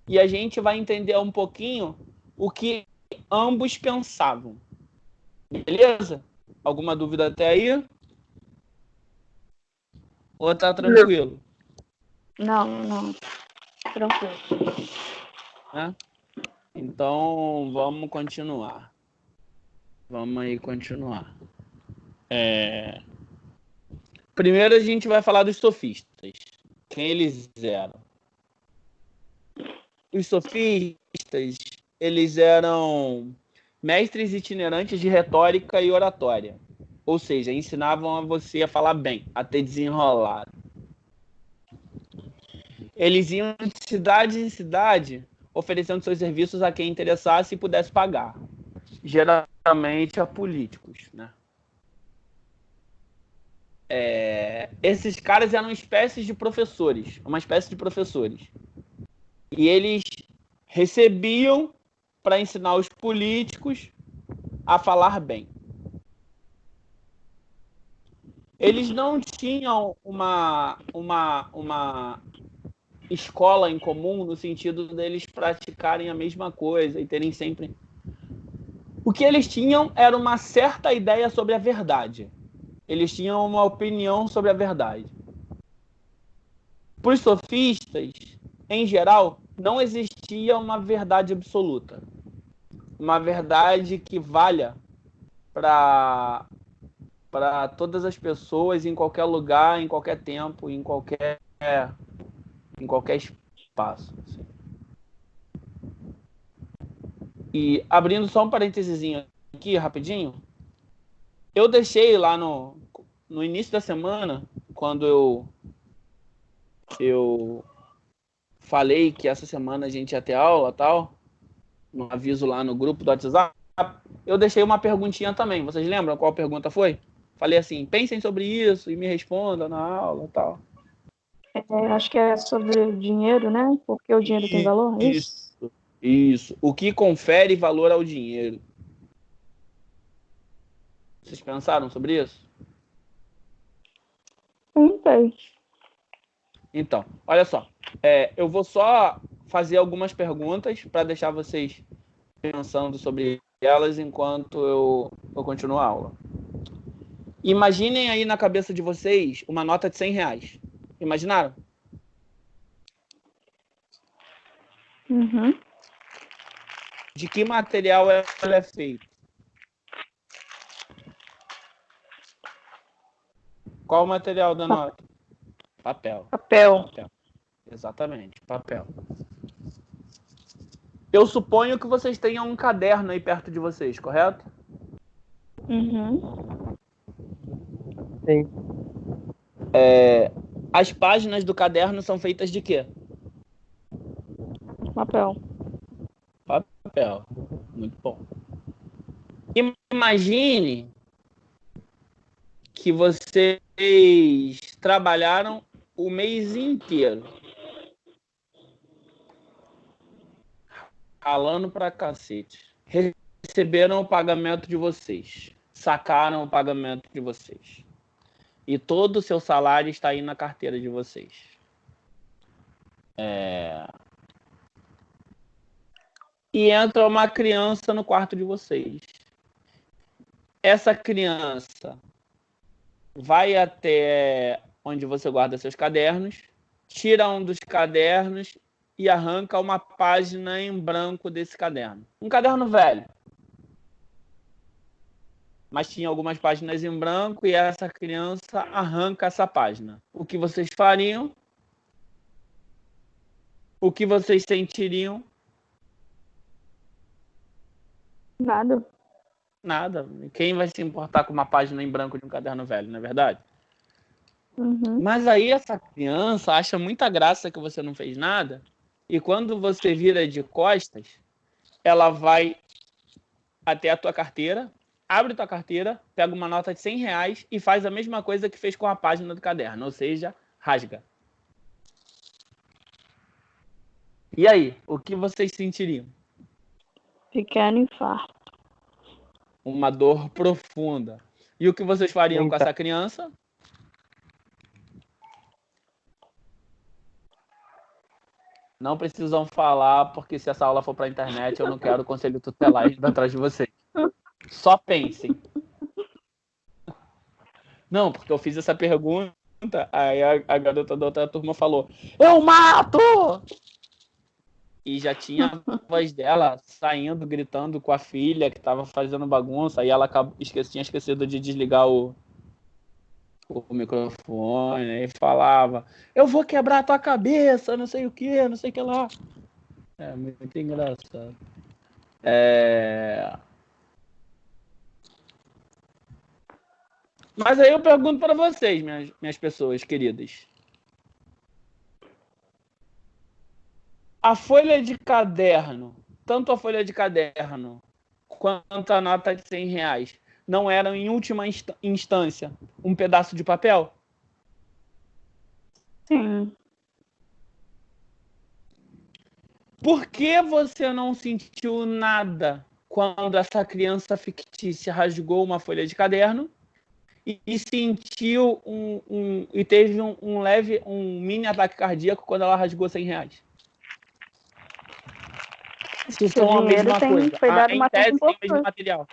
E a gente vai entender um pouquinho o que ambos pensavam. Beleza? Alguma dúvida até aí? Ou tá tranquilo? Não. Tranquilo. Né? Então, vamos continuar. Vamos aí continuar. Primeiro a gente vai falar dos sofistas. Quem eles eram? Os sofistas, eles eram mestres itinerantes de retórica e oratória. Ou seja, ensinavam a você a falar bem, a ter desenrolado. Eles iam de cidade em cidade, oferecendo seus serviços a quem interessasse e pudesse pagar. Geralmente a políticos, né? Esses caras eram uma espécie de professores. E eles recebiam para ensinar os políticos a falar bem. Eles não tinham uma escola em comum no sentido deles praticarem a mesma coisa e terem sempre... O que eles tinham era uma certa ideia sobre a verdade. Eles tinham uma opinião sobre a verdade. Para os sofistas, em geral, não existia uma verdade absoluta. Uma verdade que valha para todas as pessoas, em qualquer lugar, em qualquer tempo, em qualquer espaço. Assim. E abrindo só um parênteses aqui rapidinho. Eu deixei lá no início da semana, quando eu falei que essa semana a gente ia ter aula e tal, no aviso lá no grupo do WhatsApp, eu deixei uma perguntinha também. Vocês lembram qual pergunta foi? Falei assim, pensem sobre isso e me respondam na aula e tal. Acho que é sobre o dinheiro, né? Porque o dinheiro tem valor, é isso? Isso. O que confere valor ao dinheiro? Vocês pensaram sobre isso? Não sei. Então, olha só. Eu vou só fazer algumas perguntas para deixar vocês pensando sobre elas enquanto eu continuo a aula. Imaginem aí na cabeça de vocês uma nota de R$100. Imaginaram? Uhum. De que material ela é feita? Qual o material da nota? Papel. Papel. Exatamente, papel. Eu suponho que vocês tenham um caderno aí perto de vocês, correto? Uhum. Sim. As páginas do caderno são feitas de quê? Papel. Papel. Muito bom. Imagine que vocês trabalharam o mês inteiro, ralando pra cacete. Receberam o pagamento de vocês. Sacaram o pagamento de vocês. E todo o seu salário está aí na carteira de vocês. E entra uma criança no quarto de vocês. Essa criança vai até onde você guarda seus cadernos, tira um dos cadernos e arranca uma página em branco desse caderno. Um caderno velho. Mas tinha algumas páginas em branco e essa criança arranca essa página. O que vocês fariam? O que vocês sentiriam? Nada. Nada. Quem vai se importar com uma página em branco de um caderno velho, não é verdade? Uhum. Mas aí essa criança acha muita graça que você não fez nada e quando você vira de costas, ela vai até a tua carteira, abre tua carteira, pega uma nota de R$100 e faz a mesma coisa que fez com a página do caderno, ou seja, rasga. E aí, o que vocês sentiriam? Pequeno infarto. Uma dor profunda. E o que vocês fariam com essa criança? Não precisam falar, porque se essa aula for para a internet, eu não quero o conselho tutelar indo atrás de vocês. Só pensem. Não, porque eu fiz essa pergunta, aí a garota da outra turma falou, eu mato! E já tinha a voz dela saindo, gritando com a filha que estava fazendo bagunça, aí ela tinha esquecido de desligar o microfone, né, e falava, eu vou quebrar a tua cabeça, não sei o que, não sei o que lá. É muito engraçado. Mas aí eu pergunto para vocês, minhas pessoas queridas. A folha de caderno, tanto a folha de caderno quanto a nota de R$100, não eram, em última instância, um pedaço de papel? Sim. Por que você não sentiu nada quando essa criança fictícia rasgou uma folha de caderno e sentiu e teve um mini ataque cardíaco quando ela rasgou R$100? Se são a mesma coisa. Foi dado Em uma tese, tem o mesmo importante. material.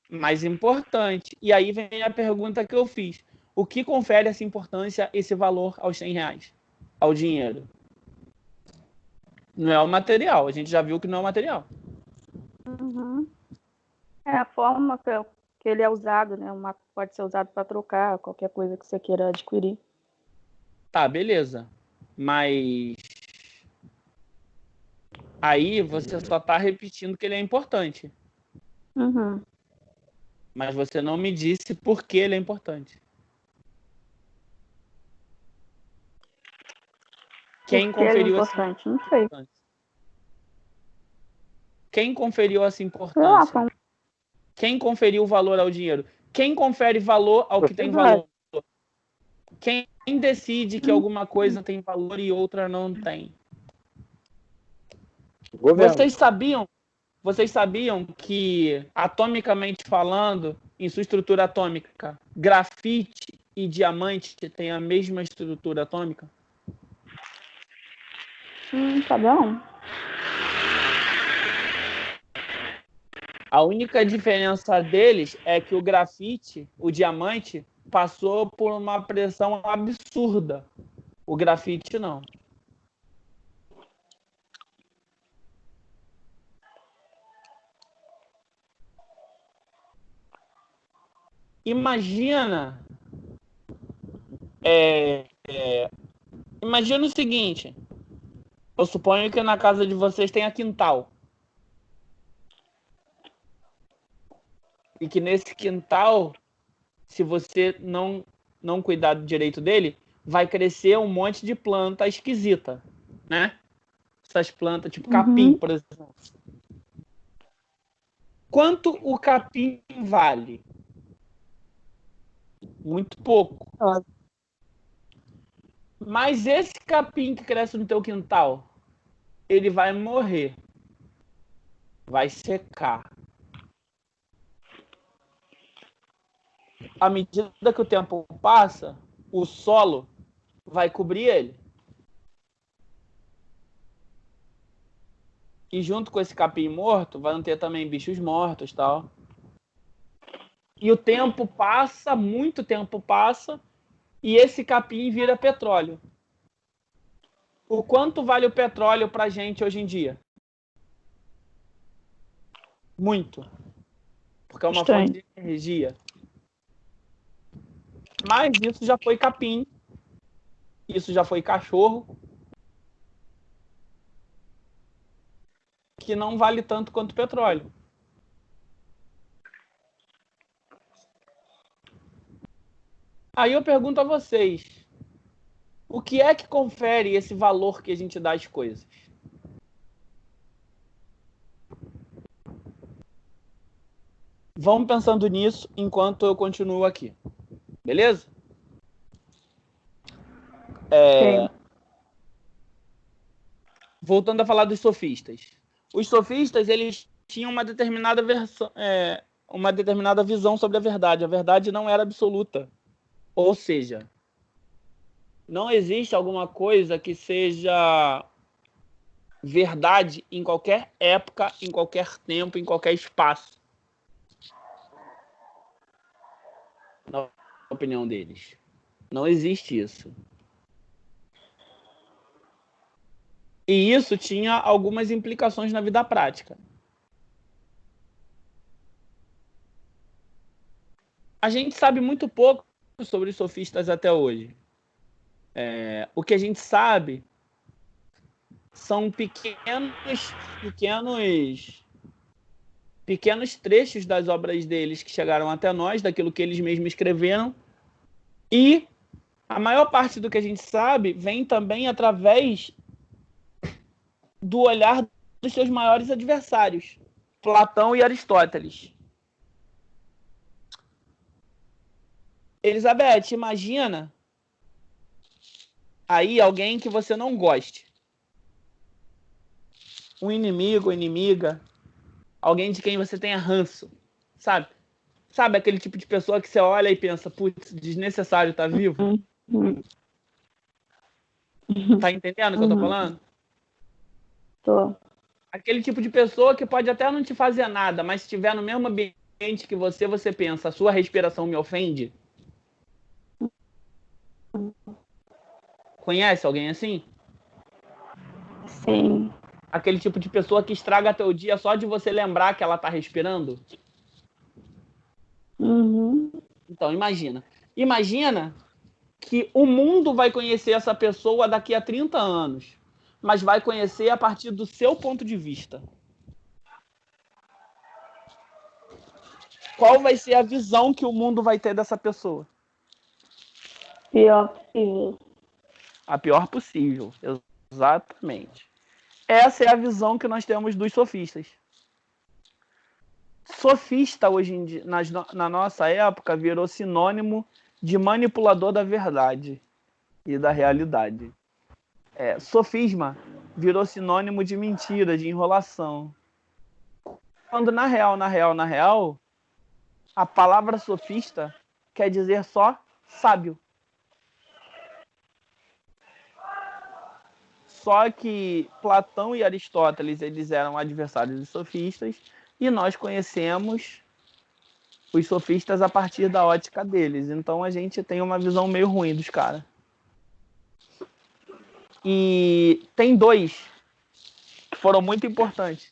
Mais importante. E aí vem a pergunta que eu fiz. O que confere essa importância, esse valor aos R$100? Ao dinheiro? Não é o material. A gente já viu que não é o material. Uhum. É a forma que ele é usado, né? Pode ser usado para trocar qualquer coisa que você queira adquirir. Tá, beleza. Mas aí você só está repetindo que ele é importante. Uhum. Mas você não me disse por que ele é importante. Quem Porque ele é conferiu essa importante, não sei. importância? Quem conferiu essa Sei lá, importância? foi um Quem conferiu valor ao dinheiro? Quem confere valor ao que tem valor? Quem decide que alguma coisa tem valor e outra não tem? Governo. Vocês sabiam que, atomicamente falando, em sua estrutura atômica, grafite e diamante têm a mesma estrutura atômica? Sabe não? A única diferença deles é que o grafite, o diamante, passou por uma pressão absurda. O grafite não. Imagina imagina o seguinte. Eu suponho que na casa de vocês tenha quintal. E que nesse quintal, se você não cuidar direito dele, vai crescer um monte de planta esquisita, né? Essas plantas, tipo capim, por exemplo. Quanto o capim vale? Muito pouco. Mas esse capim que cresce no teu quintal, ele vai morrer. Vai secar. À medida que o tempo passa, o solo vai cobrir ele. E junto com esse capim morto, vão ter também bichos mortos e tal. E o tempo passa, muito tempo passa, e esse capim vira petróleo. O quanto vale o petróleo pra gente hoje em dia? Muito. Porque é uma Estranho. fonte de energia. Mas isso já foi capim. Isso já foi cachorro. Que não vale tanto quanto petróleo. Aí eu pergunto a vocês. O que é que confere esse valor que a gente dá às coisas? Vamos pensando nisso enquanto eu continuo aqui. Beleza? Voltando a falar dos sofistas. Os sofistas, eles tinham uma determinada visão sobre a verdade. A verdade não era absoluta. Ou seja, não existe alguma coisa que seja verdade em qualquer época, em qualquer tempo, em qualquer espaço. Na opinião deles. Não existe isso. E isso tinha algumas implicações na vida prática. A gente sabe muito pouco sobre os sofistas até hoje. O que a gente sabe são pequenos trechos das obras deles que chegaram até nós, daquilo que eles mesmos escreveram, e a maior parte do que a gente sabe vem também através do olhar dos seus maiores adversários, Platão e Aristóteles. Elizabeth, imagina aí alguém que você não goste. Um inimigo, inimiga, alguém de quem você tenha ranço, sabe? Sabe aquele tipo de pessoa que você olha e pensa, putz, desnecessário estar vivo? Tá entendendo o que eu tô falando? Tô. Aquele tipo de pessoa que pode até não te fazer nada, mas se estiver no mesmo ambiente que você pensa, a sua respiração me ofende? Conhece alguém assim? Sim. Aquele tipo de pessoa que estraga teu dia só de você lembrar que ela tá respirando? Então, imagina. Imagina que o mundo vai conhecer essa pessoa daqui a 30 anos, mas vai conhecer a partir do seu ponto de vista. qual vai ser a visão que o mundo vai ter dessa pessoa? Pior possível. A pior possível, exatamente. Essa é a visão que nós temos dos sofistas. Sofista, hoje em dia, na nossa época, virou sinônimo de manipulador da verdade e da realidade. Sofisma virou sinônimo de mentira, de enrolação. Quando na real, a palavra sofista quer dizer só sábio. Só que Platão e Aristóteles, eles eram adversários dos sofistas, e nós conhecemos os sofistas a partir da ótica deles. Então a gente tem uma visão meio ruim dos caras. E tem dois que foram muito importantes.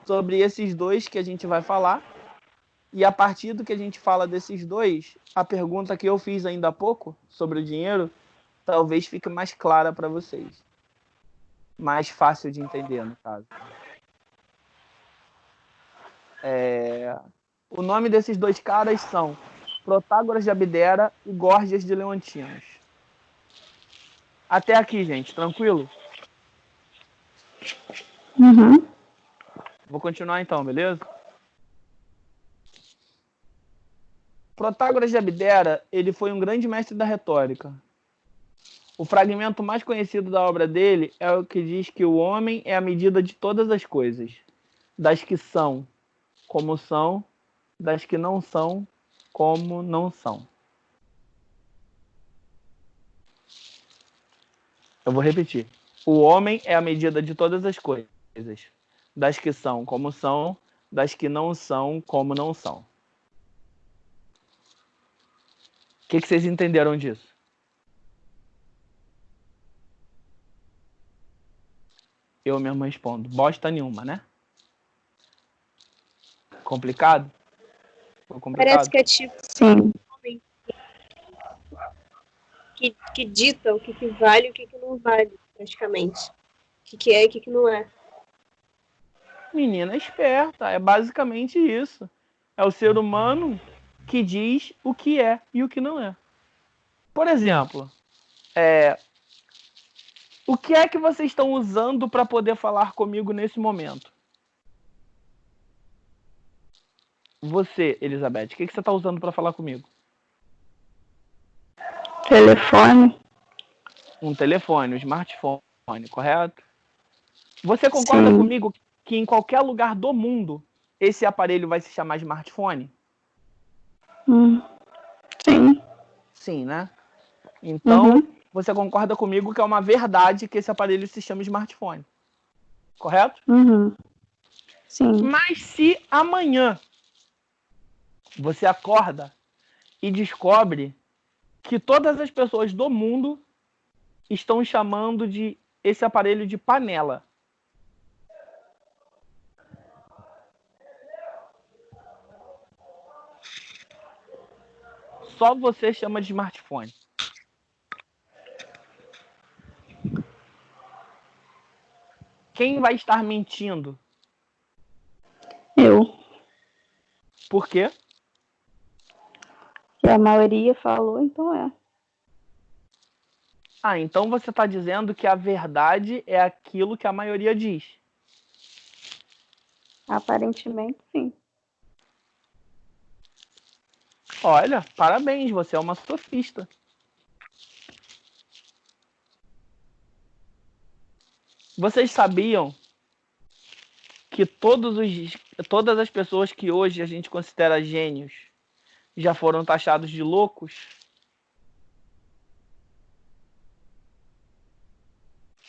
Sobre esses dois que a gente vai falar. E a partir do que a gente fala desses dois, a pergunta que eu fiz ainda há pouco sobre o dinheiro, talvez fique mais clara para vocês. Mais fácil de entender, no caso. O nome desses dois caras são Protágoras de Abdera e Górgias de Leontinos. Até aqui, gente, tranquilo? Uhum. Vou continuar então, beleza? Protágoras de Abdera, ele foi um grande mestre da retórica. O fragmento mais conhecido da obra dele é o que diz que o homem é a medida de todas as coisas, das que são, como são, das que não são, como não são. Eu vou repetir. O homem é a medida de todas as coisas, das que são, como são, das que não são, como não são. O que vocês entenderam disso? Eu mesmo respondo. Bosta nenhuma, né? Complicado? Foi complicado? Parece que é tipo Sim. que dita o que vale e o que não vale, praticamente. O que é e o que não é. Menina esperta, é basicamente isso. É o ser humano que diz o que é e o que não é. Por exemplo, o que é que vocês estão usando para poder falar comigo nesse momento? Você, Elizabeth, o que você está usando para falar comigo? Telefone. Um telefone, um smartphone, correto? Você concorda Sim. comigo que em qualquer lugar do mundo esse aparelho vai se chamar smartphone? Sim. Sim, né? Então, Uhum. você concorda comigo que é uma verdade que esse aparelho se chama smartphone, correto? Uhum. Sim. Mas se amanhã você acorda e descobre que todas as pessoas do mundo estão chamando de esse aparelho de panela. Só você chama de smartphone. Quem vai estar mentindo? Eu. Por quê? Que a maioria falou, então é. Então você está dizendo que a verdade é aquilo que a maioria diz. Aparentemente, sim. Olha, parabéns, você é uma sofista. Vocês sabiam que todas as pessoas que hoje a gente considera gênios já foram taxados de loucos?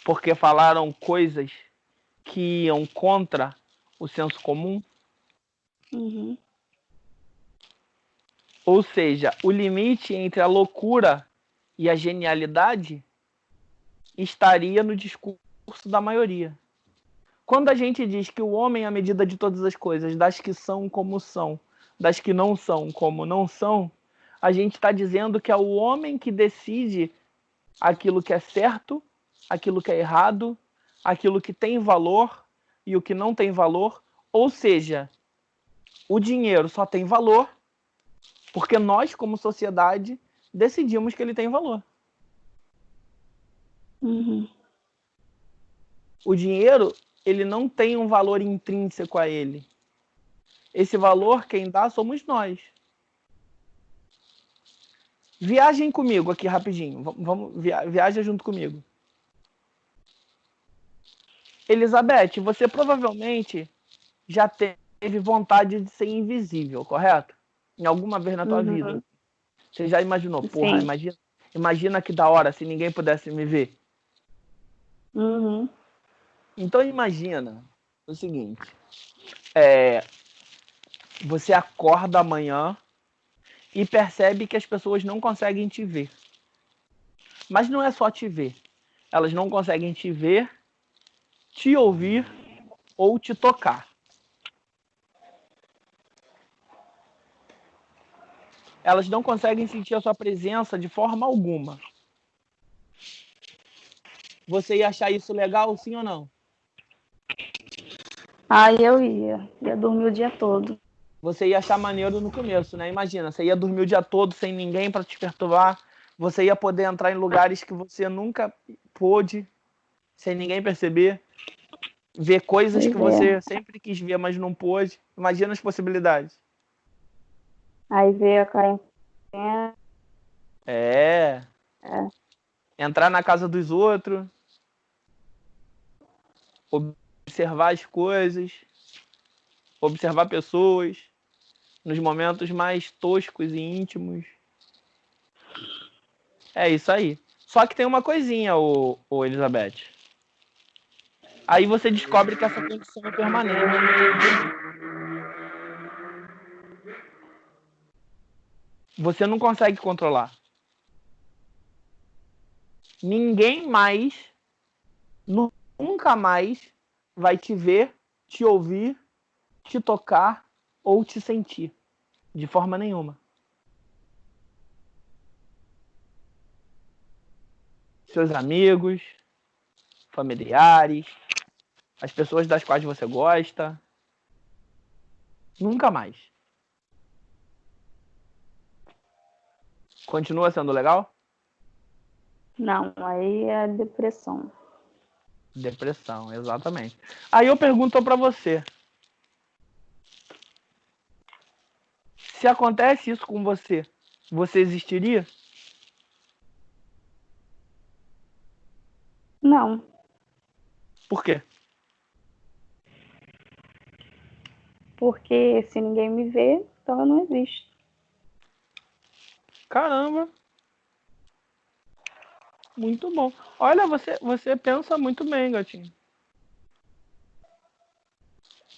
Porque falaram coisas que iam contra o senso comum? Uhum. Ou seja, o limite entre a loucura e a genialidade estaria no discurso da maioria. Quando a gente diz que o homem é a medida de todas as coisas, das que são como são, das que não são como não são, a gente está dizendo que é o homem que decide aquilo que é certo, aquilo que é errado, aquilo que tem valor e o que não tem valor. Ou seja, o dinheiro só tem valor porque nós, como sociedade, decidimos que ele tem valor. Uhum. O dinheiro, ele não tem um valor intrínseco a ele. Esse valor, quem dá, somos nós. Viajem comigo aqui rapidinho. Viaja junto comigo. Elizabeth, você provavelmente já teve vontade de ser invisível, correto? Em alguma vez na tua vida. Você já imaginou? Porra, Sim. imagina que da hora se ninguém pudesse me ver. Uhum. Então imagina o seguinte. Você acorda amanhã e percebe que as pessoas não conseguem te ver. Mas não é só te ver. Elas não conseguem te ver, te ouvir ou te tocar. Elas não conseguem sentir a sua presença de forma alguma. Você ia achar isso legal, sim ou não? Aí eu ia dormir o dia todo. Você ia achar maneiro no começo, né? Imagina, você ia dormir o dia todo sem ninguém para te perturbar. Você ia poder entrar em lugares que você nunca pôde, sem ninguém perceber. Ver coisas que você sempre quis ver, mas não pôde. Imagina as possibilidades. Aí veio a quarentena. É. Entrar na casa dos outros. Observar as coisas. Observar pessoas. Nos momentos mais toscos e íntimos. É isso aí. Só que tem uma coisinha, ô Elizabeth. Aí você descobre que essa condição é permanente. Você não consegue controlar. Ninguém mais, nunca mais, vai te ver, te ouvir, te tocar ou te sentir. De forma nenhuma. Seus amigos, familiares, as pessoas das quais você gosta. Nunca mais. Continua sendo legal? Não, aí é depressão. Depressão, exatamente. Aí eu pergunto pra você. Se acontece isso com você, você existiria? Não, Por quê? porque se ninguém me vê, então eu não existo. Caramba. Muito bom. Olha, você pensa muito bem, gatinho.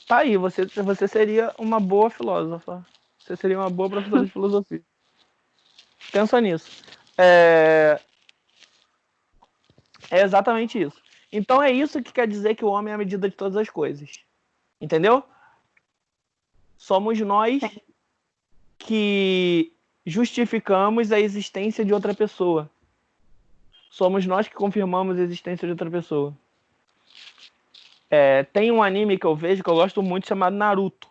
Tá aí, você seria uma boa filósofa. Você seria uma boa professora de filosofia. Pensa nisso. É exatamente isso. Então é isso que quer dizer que o homem é a medida de todas as coisas. Entendeu? Somos nós que justificamos a existência de outra pessoa. Somos nós que confirmamos a existência de outra pessoa. Tem um anime que eu vejo que eu gosto muito chamado Naruto.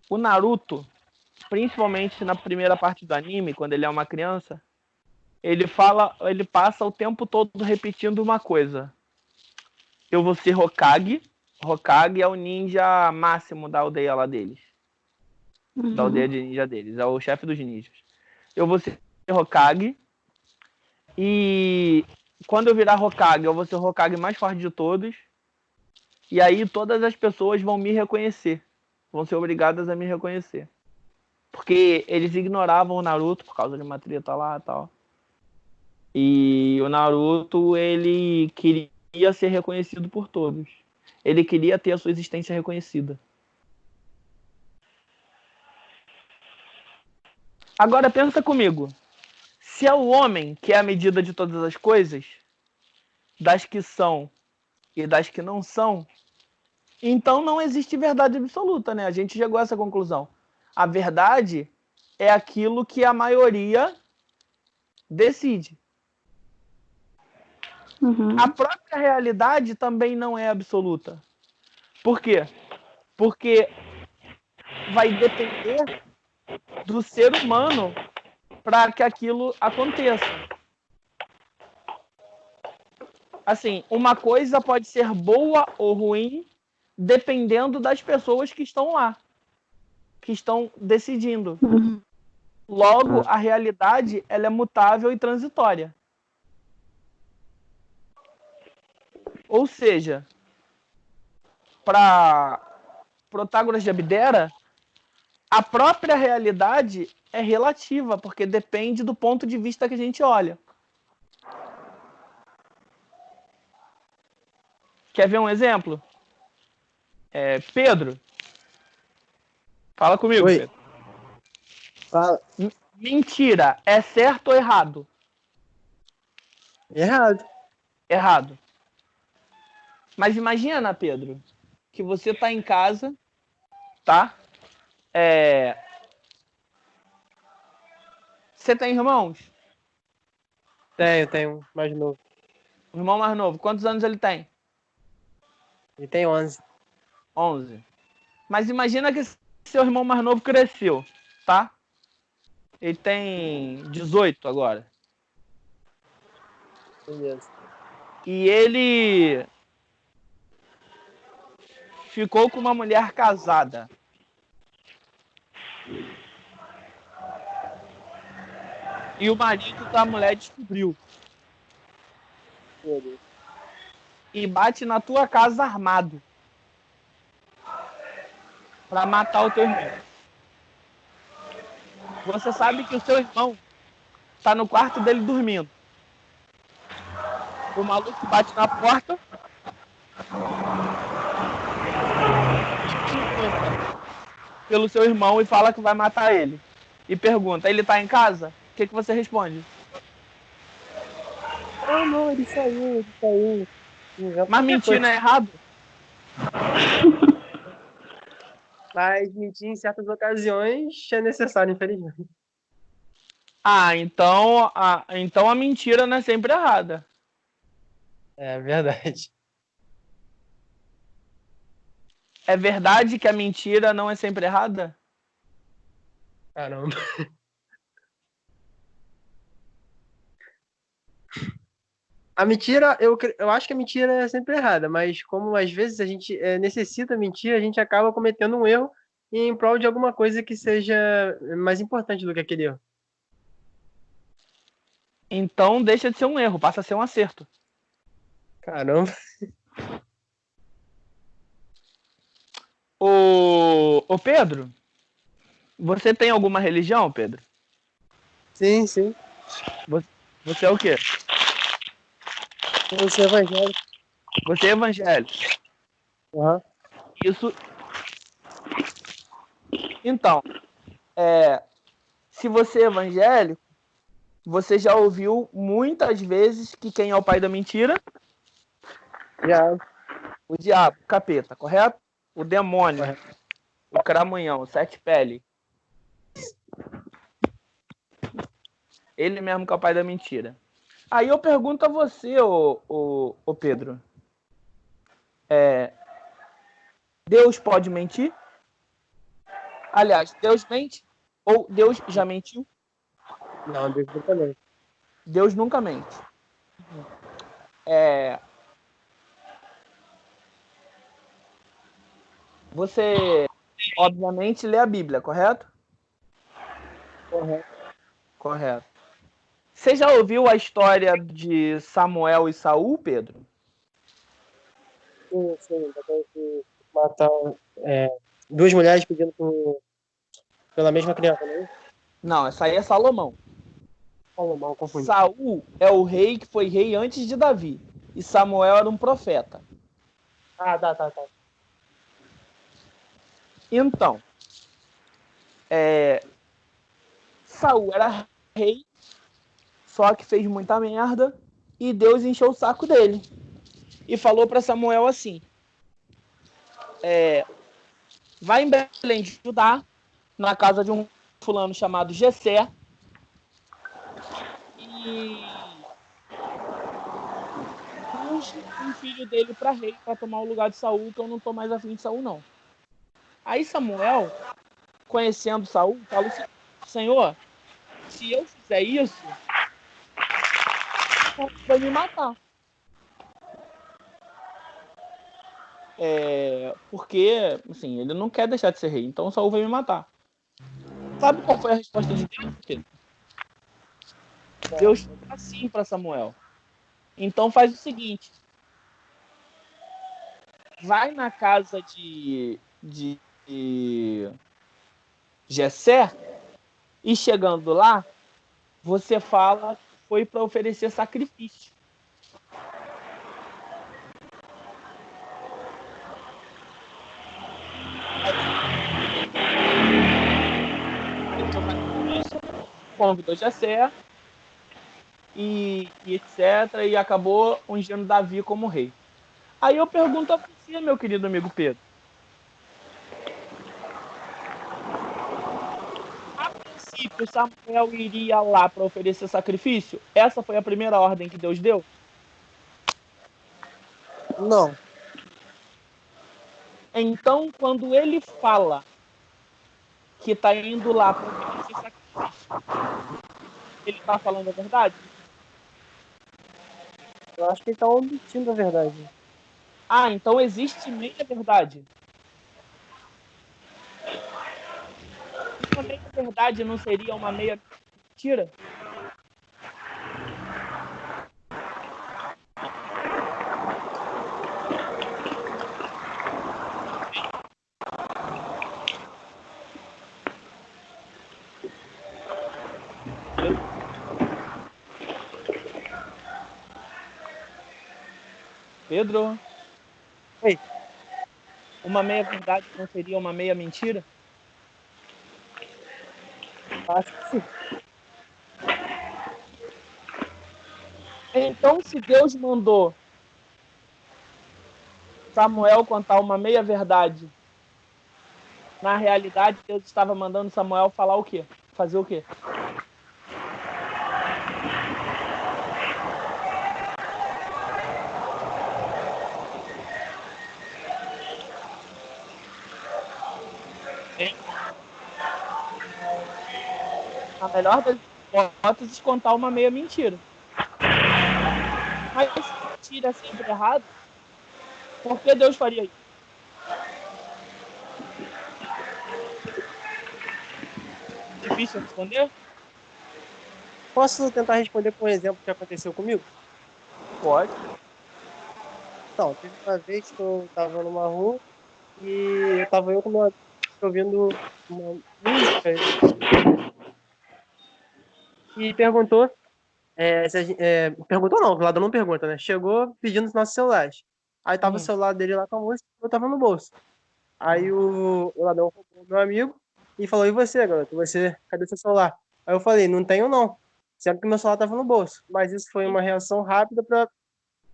O Naruto, principalmente na primeira parte do anime, quando ele é uma criança, ele passa o tempo todo repetindo uma coisa. Eu vou ser Hokage. Hokage é o ninja máximo da aldeia lá deles. Da aldeia de ninja deles. É o chefe dos ninjas. Eu vou ser Hokage. E quando eu virar Hokage, eu vou ser o Hokage mais forte de todos. E aí todas as pessoas vão me reconhecer. Vão ser obrigadas a me reconhecer. Porque eles ignoravam o Naruto por causa de uma treta lá e tal. E o Naruto, ele queria ser reconhecido por todos. Ele queria ter a sua existência reconhecida. Agora pensa comigo. Se é o homem que é a medida de todas as coisas, das que são e das que não são, então não existe verdade absoluta, né? A gente chegou a essa conclusão. A verdade é aquilo que a maioria decide. A própria realidade também não é absoluta. Por quê? Porque vai depender do ser humano para que aquilo aconteça. Assim, uma coisa pode ser boa ou ruim dependendo das pessoas que estão lá, que estão decidindo. Logo, a realidade ela é mutável e transitória. Ou seja, para Protágoras de Abdera, a própria realidade é relativa, porque depende do ponto de vista que a gente olha. Quer ver um exemplo? Pedro. Fala comigo, Oi. Pedro. Fala. Mentira é certo ou errado? Errado. Errado. Mas imagina, Pedro, que você tá em casa, tá? Você tem irmãos? Tenho um mais novo. O irmão mais novo. Quantos anos ele tem? Ele tem 11. 11. Mas imagina que seu irmão mais novo cresceu, tá? Ele tem 18 agora. Beleza. E ele ficou com uma mulher casada. E o marido da mulher descobriu. Beleza. E bate na tua casa armado. Pra matar o teu irmão. Você sabe que o seu irmão tá no quarto dele dormindo. O maluco bate na porta. Pelo seu irmão e fala que vai matar ele. E pergunta, ele tá em casa? O que você responde? Não, ele saiu. Mas mentir não é errado? Mas mentir em certas ocasiões é necessário, infelizmente. Então a mentira não é sempre errada. É verdade. É verdade que a mentira não é sempre errada? Caramba. A mentira, eu acho que a mentira é sempre errada, mas como às vezes a gente necessita mentir, a gente acaba cometendo um erro em prol de alguma coisa que seja mais importante do que aquele erro. Então deixa de ser um erro, passa a ser um acerto. Caramba. Ô Pedro, você tem alguma religião, Pedro? Sim. Você é o quê? Eu sou evangélico. Você é evangélico. Uhum. Isso. Então, se você é evangélico, você já ouviu muitas vezes que quem é o pai da mentira? O diabo, o capeta, correto? O demônio, Correto. O cramunhão, o sete pele. Ele mesmo que é o pai da mentira. Aí eu pergunto a você, ô Pedro. Deus pode mentir? Aliás, Deus mente? Ou Deus já mentiu? Não, Deus nunca mente. Deus nunca mente. Você, obviamente, lê a Bíblia, correto? Correto. Correto. Você já ouviu a história de Samuel e Saul, Pedro? Sim. Depois de matar duas mulheres pedindo pela mesma criança, né? Não, essa aí é Salomão. Salomão, confundi. Saul é o rei que foi rei antes de Davi. E Samuel era um profeta. Ah, tá. Então, Saul era rei, só que fez muita merda, e Deus encheu o saco dele. E falou para Samuel assim, vai em Belém de Judá, na casa de um fulano chamado Jessé, e unge um filho dele para rei, para tomar o lugar de Saul, que eu não tô mais afim de Saul, não. Aí Samuel, conhecendo Saul, falou assim: Senhor, se eu fizer isso, Saul vai me matar. Porque, assim, ele não quer deixar de ser rei, então Saul vai me matar. Sabe qual foi a resposta de Deus? Deus falou assim para Samuel: então faz o seguinte, vai na casa de Jessé e chegando lá, você fala que foi para oferecer sacrifício. Convidou Jessé e etc. E acabou ungindo Davi como rei. Aí eu pergunto a você, meu querido amigo Pedro. A princípio, Samuel iria lá para oferecer sacrifício? Essa foi a primeira ordem que Deus deu? Não. Então, quando ele fala que está indo lá para oferecer sacrifício, ele está falando a verdade? Eu acho que ele está omitindo a verdade. Ah, então existe meia verdade. Uma meia verdade não seria uma meia mentira? Pedro? Oi. Uma meia verdade não seria uma meia mentira? Acho que sim. Então, se Deus mandou Samuel contar uma meia verdade, na realidade, Deus estava mandando Samuel falar o quê? Fazer o quê? A melhor das hipóteses, contar uma meia mentira. Mas se mentira é sempre errado, por que Deus faria isso? Difícil responder? Posso tentar responder com um exemplo que aconteceu comigo? Pode. Então, teve uma vez que eu estava numa rua e estava eu com meu amigo ouvindo uma música e perguntou, perguntou não, o ladrão não pergunta, né? Chegou pedindo os nossos celulares. Aí tava o celular dele lá com a música, eu tava no bolso. Aí o ladrão roubou meu amigo e falou: e você, garoto? Cadê seu celular? Aí eu falei: não tenho não. Sendo que meu celular tava no bolso. Mas isso foi uma reação rápida para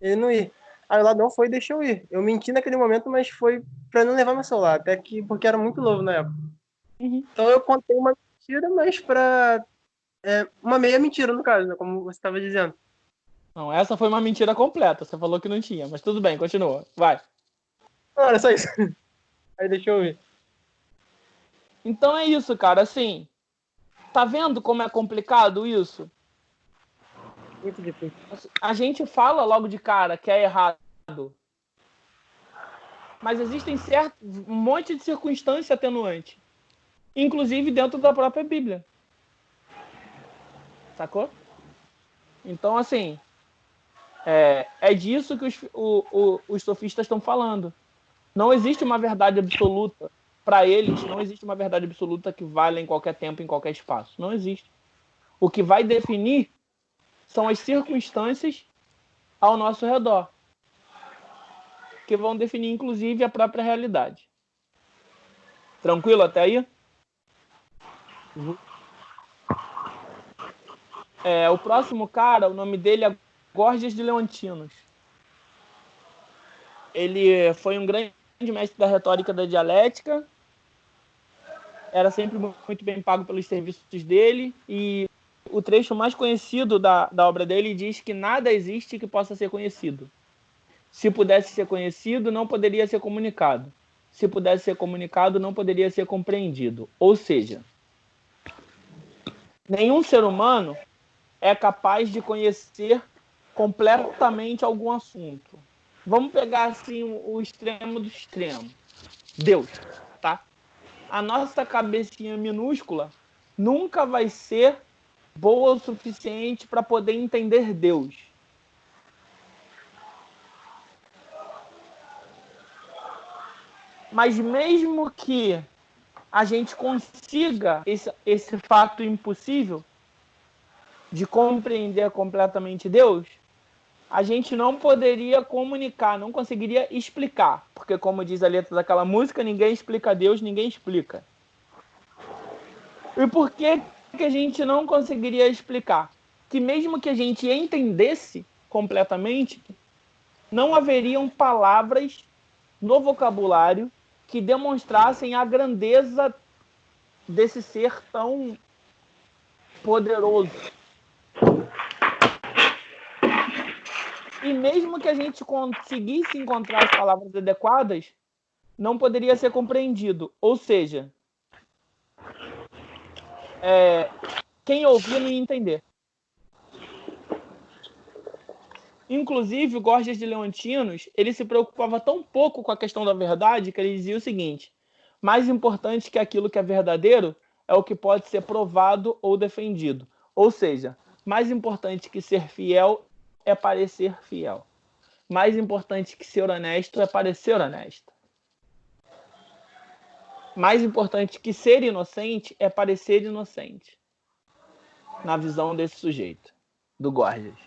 ele não ir. Aí o ladrão foi e deixou eu ir. Eu menti naquele momento, mas foi para não levar meu celular, até que porque era muito novo na época. Então eu contei uma mentira, mas para uma meia mentira no caso, né, como você estava dizendo. Não, essa foi uma mentira completa. Você falou que não tinha, mas tudo bem, continua. Vai. Não, era só isso. Aí deixou eu ir. Então é isso, cara. Assim, tá vendo como é complicado isso? Muito difícil. A gente fala logo de cara que é errado. Mas existem um monte de circunstância atenuante. Inclusive dentro da própria Bíblia. Sacou? Então, assim, é disso que os sofistas estão falando. Não existe uma verdade absoluta. Para eles, não existe uma verdade absoluta que valha em qualquer tempo, em qualquer espaço. Não existe. O que vai definir são as circunstâncias ao nosso redor, que vão definir, inclusive, a própria realidade. Tranquilo até aí? Uhum. O próximo cara, o nome dele é Gorgias de Leontinos. Ele foi um grande mestre da retórica da dialética, era sempre muito bem pago pelos serviços dele, e o trecho mais conhecido da obra dele diz que nada existe que possa ser conhecido. Se pudesse ser conhecido, não poderia ser comunicado. se pudesse ser comunicado, não poderia ser compreendido. Ou seja, nenhum ser humano é capaz de conhecer completamente algum assunto. Vamos pegar assim o extremo do extremo. Deus, tá? A nossa cabecinha minúscula nunca vai ser boa o suficiente para poder entender Deus. Mas mesmo que a gente consiga esse fato impossível de compreender completamente Deus, a gente não poderia comunicar, não conseguiria explicar. Porque, como diz a letra daquela música, ninguém explica Deus, ninguém explica. E por que a gente não conseguiria explicar? Que mesmo que a gente entendesse completamente, não haveriam palavras no vocabulário que demonstrassem a grandeza desse ser tão poderoso. E mesmo que a gente conseguisse encontrar as palavras adequadas, não poderia ser compreendido. Ou seja, quem ouvia não ia entender. Inclusive, o Gorgias de Leontinos, ele se preocupava tão pouco com a questão da verdade que ele dizia o seguinte: mais importante que aquilo que é verdadeiro é o que pode ser provado ou defendido. Ou seja, mais importante que ser fiel é parecer fiel. Mais importante que ser honesto é parecer honesto. Mais importante que ser inocente é parecer inocente. Na visão desse sujeito, do Gorgias.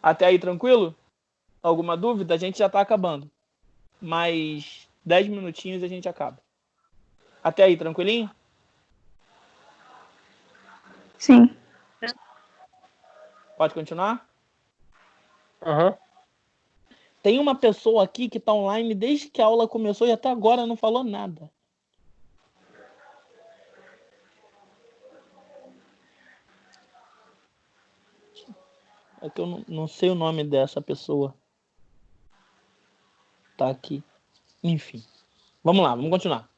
Até aí, tranquilo? Alguma dúvida? A gente já está acabando. Mais 10 minutinhos e a gente acaba. Até aí, tranquilinho? Sim. Pode continuar? Aham. Tem uma pessoa aqui que está online desde que a aula começou e até agora não falou nada. É que eu não sei o nome dessa pessoa. Tá aqui. Enfim. Vamos lá, vamos continuar.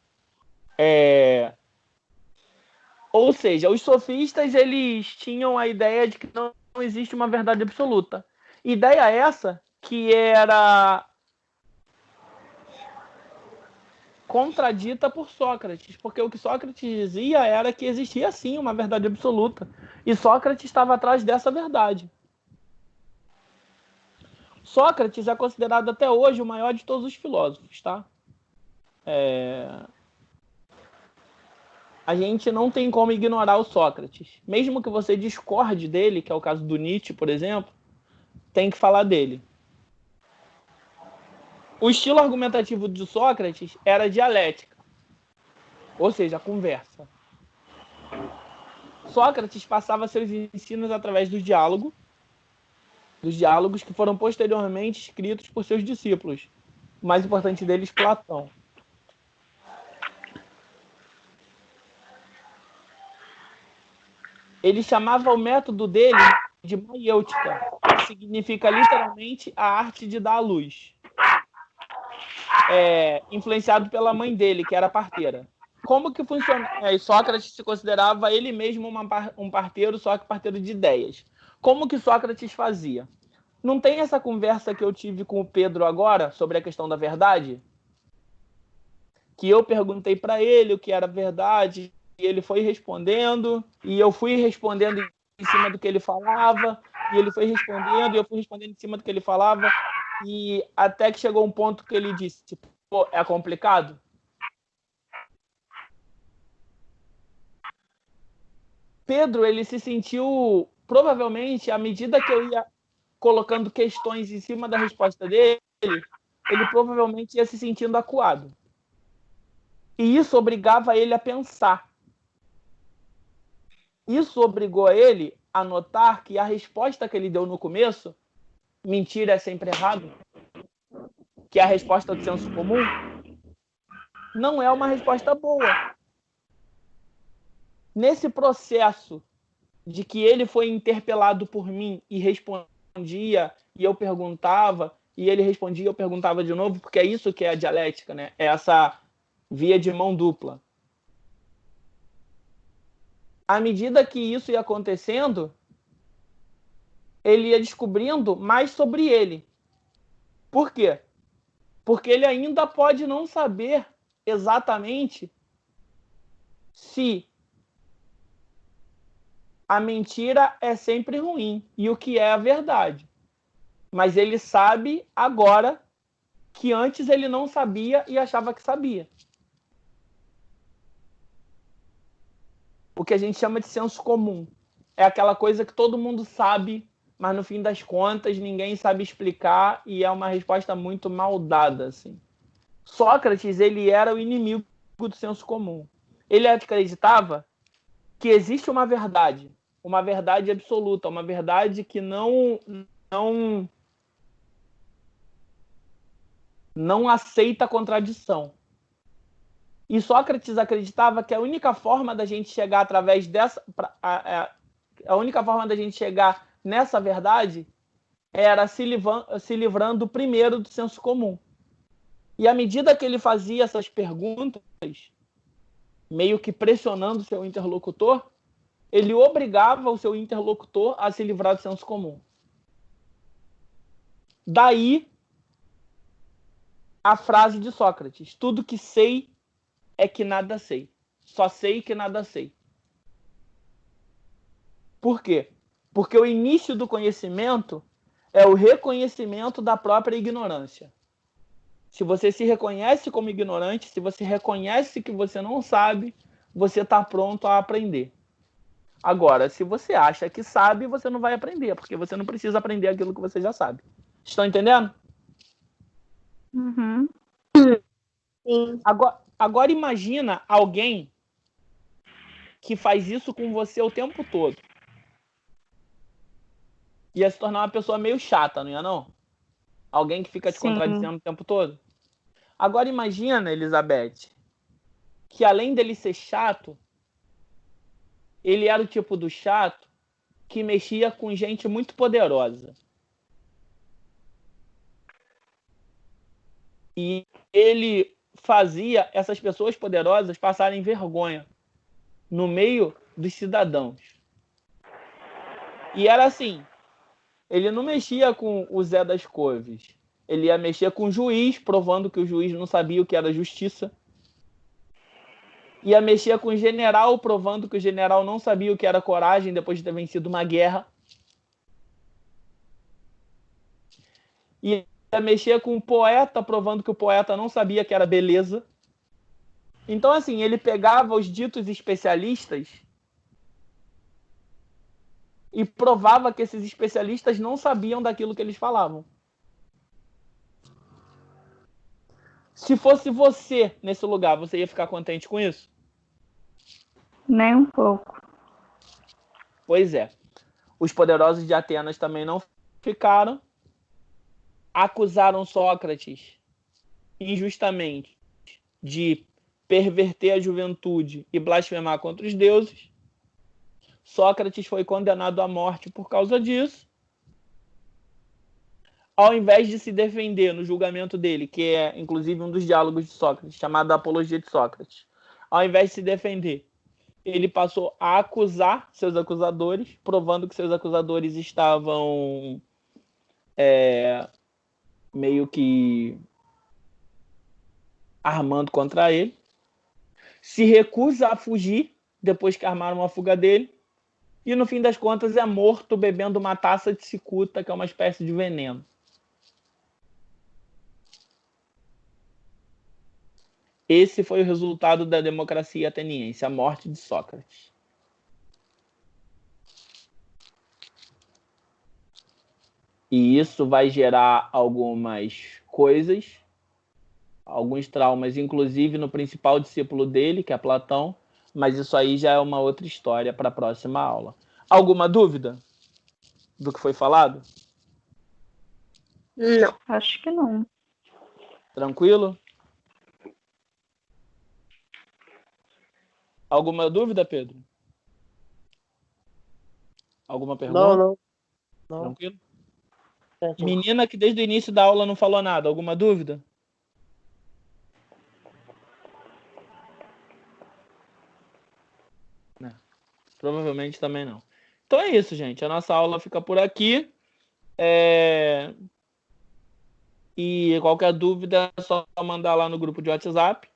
Ou seja, os sofistas, eles tinham a ideia de que não existe uma verdade absoluta. Ideia essa que era contradita por Sócrates, porque o que Sócrates dizia era que existia sim uma verdade absoluta, e Sócrates estava atrás dessa verdade. Sócrates é considerado até hoje o maior de todos os filósofos, tá? A gente não tem como ignorar o Sócrates. Mesmo que você discorde dele, que é o caso do Nietzsche, por exemplo, tem que falar dele. O estilo argumentativo de Sócrates era dialética, ou seja, a conversa. Sócrates passava seus ensinos através do diálogo, dos diálogos que foram posteriormente escritos por seus discípulos. O mais importante deles, Platão. Ele chamava o método dele de maiêutica, que significa literalmente a arte de dar à luz. Influenciado pela mãe dele, que era parteira. Como que funciona? Sócrates se considerava ele mesmo um parteiro, só que parteiro de ideias. Como que Sócrates fazia? Não tem essa conversa que eu tive com o Pedro agora sobre a questão da verdade? Que eu perguntei para ele o que era verdade, e ele foi respondendo, e eu fui respondendo em cima do que ele falava, e ele foi respondendo, e eu fui respondendo em cima do que ele falava, e até que chegou um ponto que ele disse, pô, é complicado? Pedro, ele se sentiu, provavelmente, à medida que eu ia colocando questões em cima da resposta dele, ele provavelmente ia se sentindo acuado. E isso obrigava ele a pensar. Isso obrigou ele a notar que a resposta que ele deu no começo, mentira é sempre errado, que é a resposta do senso comum, não é uma resposta boa. Nesse processo de que ele foi interpelado por mim e respondia, e eu perguntava, e ele respondia e eu perguntava de novo, porque é isso que é a dialética, né? É essa via de mão dupla. À medida que isso ia acontecendo, ele ia descobrindo mais sobre ele. Por quê? Porque ele ainda pode não saber exatamente se a mentira é sempre ruim e o que é a verdade. Mas ele sabe agora que antes ele não sabia e achava que sabia. O que a gente chama de senso comum. É aquela coisa que todo mundo sabe, mas no fim das contas ninguém sabe explicar e é uma resposta muito mal dada, assim. Sócrates, ele era o inimigo do senso comum. Ele acreditava que existe uma verdade absoluta, uma verdade que não aceita contradição. E Sócrates acreditava que a única forma da gente chegar através dessa, a única forma da gente chegar nessa verdade era se livrando primeiro do senso comum. E à medida que ele fazia essas perguntas, meio que pressionando seu interlocutor, ele obrigava o seu interlocutor a se livrar do senso comum. Daí a frase de Sócrates: tudo que sei é que nada sei. Só sei que nada sei. Por quê? Porque o início do conhecimento é o reconhecimento da própria ignorância. Se você se reconhece como ignorante, se você reconhece que você não sabe, você está pronto a aprender. Agora, se você acha que sabe, você não vai aprender, porque você não precisa aprender aquilo que você já sabe. Estão entendendo? Uhum. Sim. Agora imagina alguém que faz isso com você o tempo todo. Ia se tornar uma pessoa meio chata, não ia não? Alguém que fica te Sim. contradizendo o tempo todo. Agora imagina, Elizabeth, que além dele ser chato, ele era o tipo do chato que mexia com gente muito poderosa. E ele fazia essas pessoas poderosas passarem vergonha no meio dos cidadãos. E era assim, ele não mexia com o Zé das Couves. Ele ia mexer com o juiz, provando que o juiz não sabia o que era justiça. Ia mexer com o general, provando que o general não sabia o que era coragem depois de ter vencido uma guerra. Ia mexer com o poeta, provando que o poeta não sabia que era beleza. Então, assim, ele pegava os ditos especialistas e provava que esses especialistas não sabiam daquilo que eles falavam. Se fosse você nesse lugar, você ia ficar contente com isso? Nem um pouco. Pois é. Os poderosos de Atenas também não ficaram. Acusaram Sócrates injustamente de perverter a juventude e blasfemar contra os deuses. Sócrates foi condenado à morte por causa disso. Ao invés de se defender no julgamento dele, que é inclusive um dos diálogos de Sócrates, chamado Apologia de Sócrates, ao invés de se defender, ele passou a acusar seus acusadores, provando que seus acusadores estavam meio que armando contra ele. Se recusa a fugir depois que armaram a fuga dele. E no fim das contas é morto bebendo uma taça de cicuta, que é uma espécie de veneno. Esse foi o resultado da democracia ateniense, a morte de Sócrates. E isso vai gerar algumas coisas, alguns traumas, inclusive no principal discípulo dele, que é Platão, mas isso aí já é uma outra história para a próxima aula. Alguma dúvida do que foi falado? Não. Acho que não. Tranquilo? Alguma dúvida, Pedro? Alguma pergunta? Não. Tranquilo? Certo. Menina que desde o início da aula não falou nada. Alguma dúvida? Provavelmente também não. Então é isso, gente. A nossa aula fica por aqui. E qualquer dúvida é só mandar lá no grupo de WhatsApp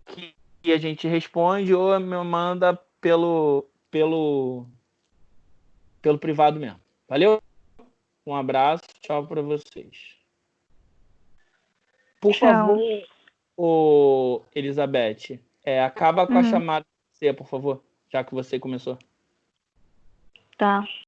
que a gente responde ou me manda pelo privado mesmo. Valeu? Um abraço. Tchau para vocês. Por Tchau. favor, Elizabeth, acaba com a chamada de você, por favor, já que você começou. Tá.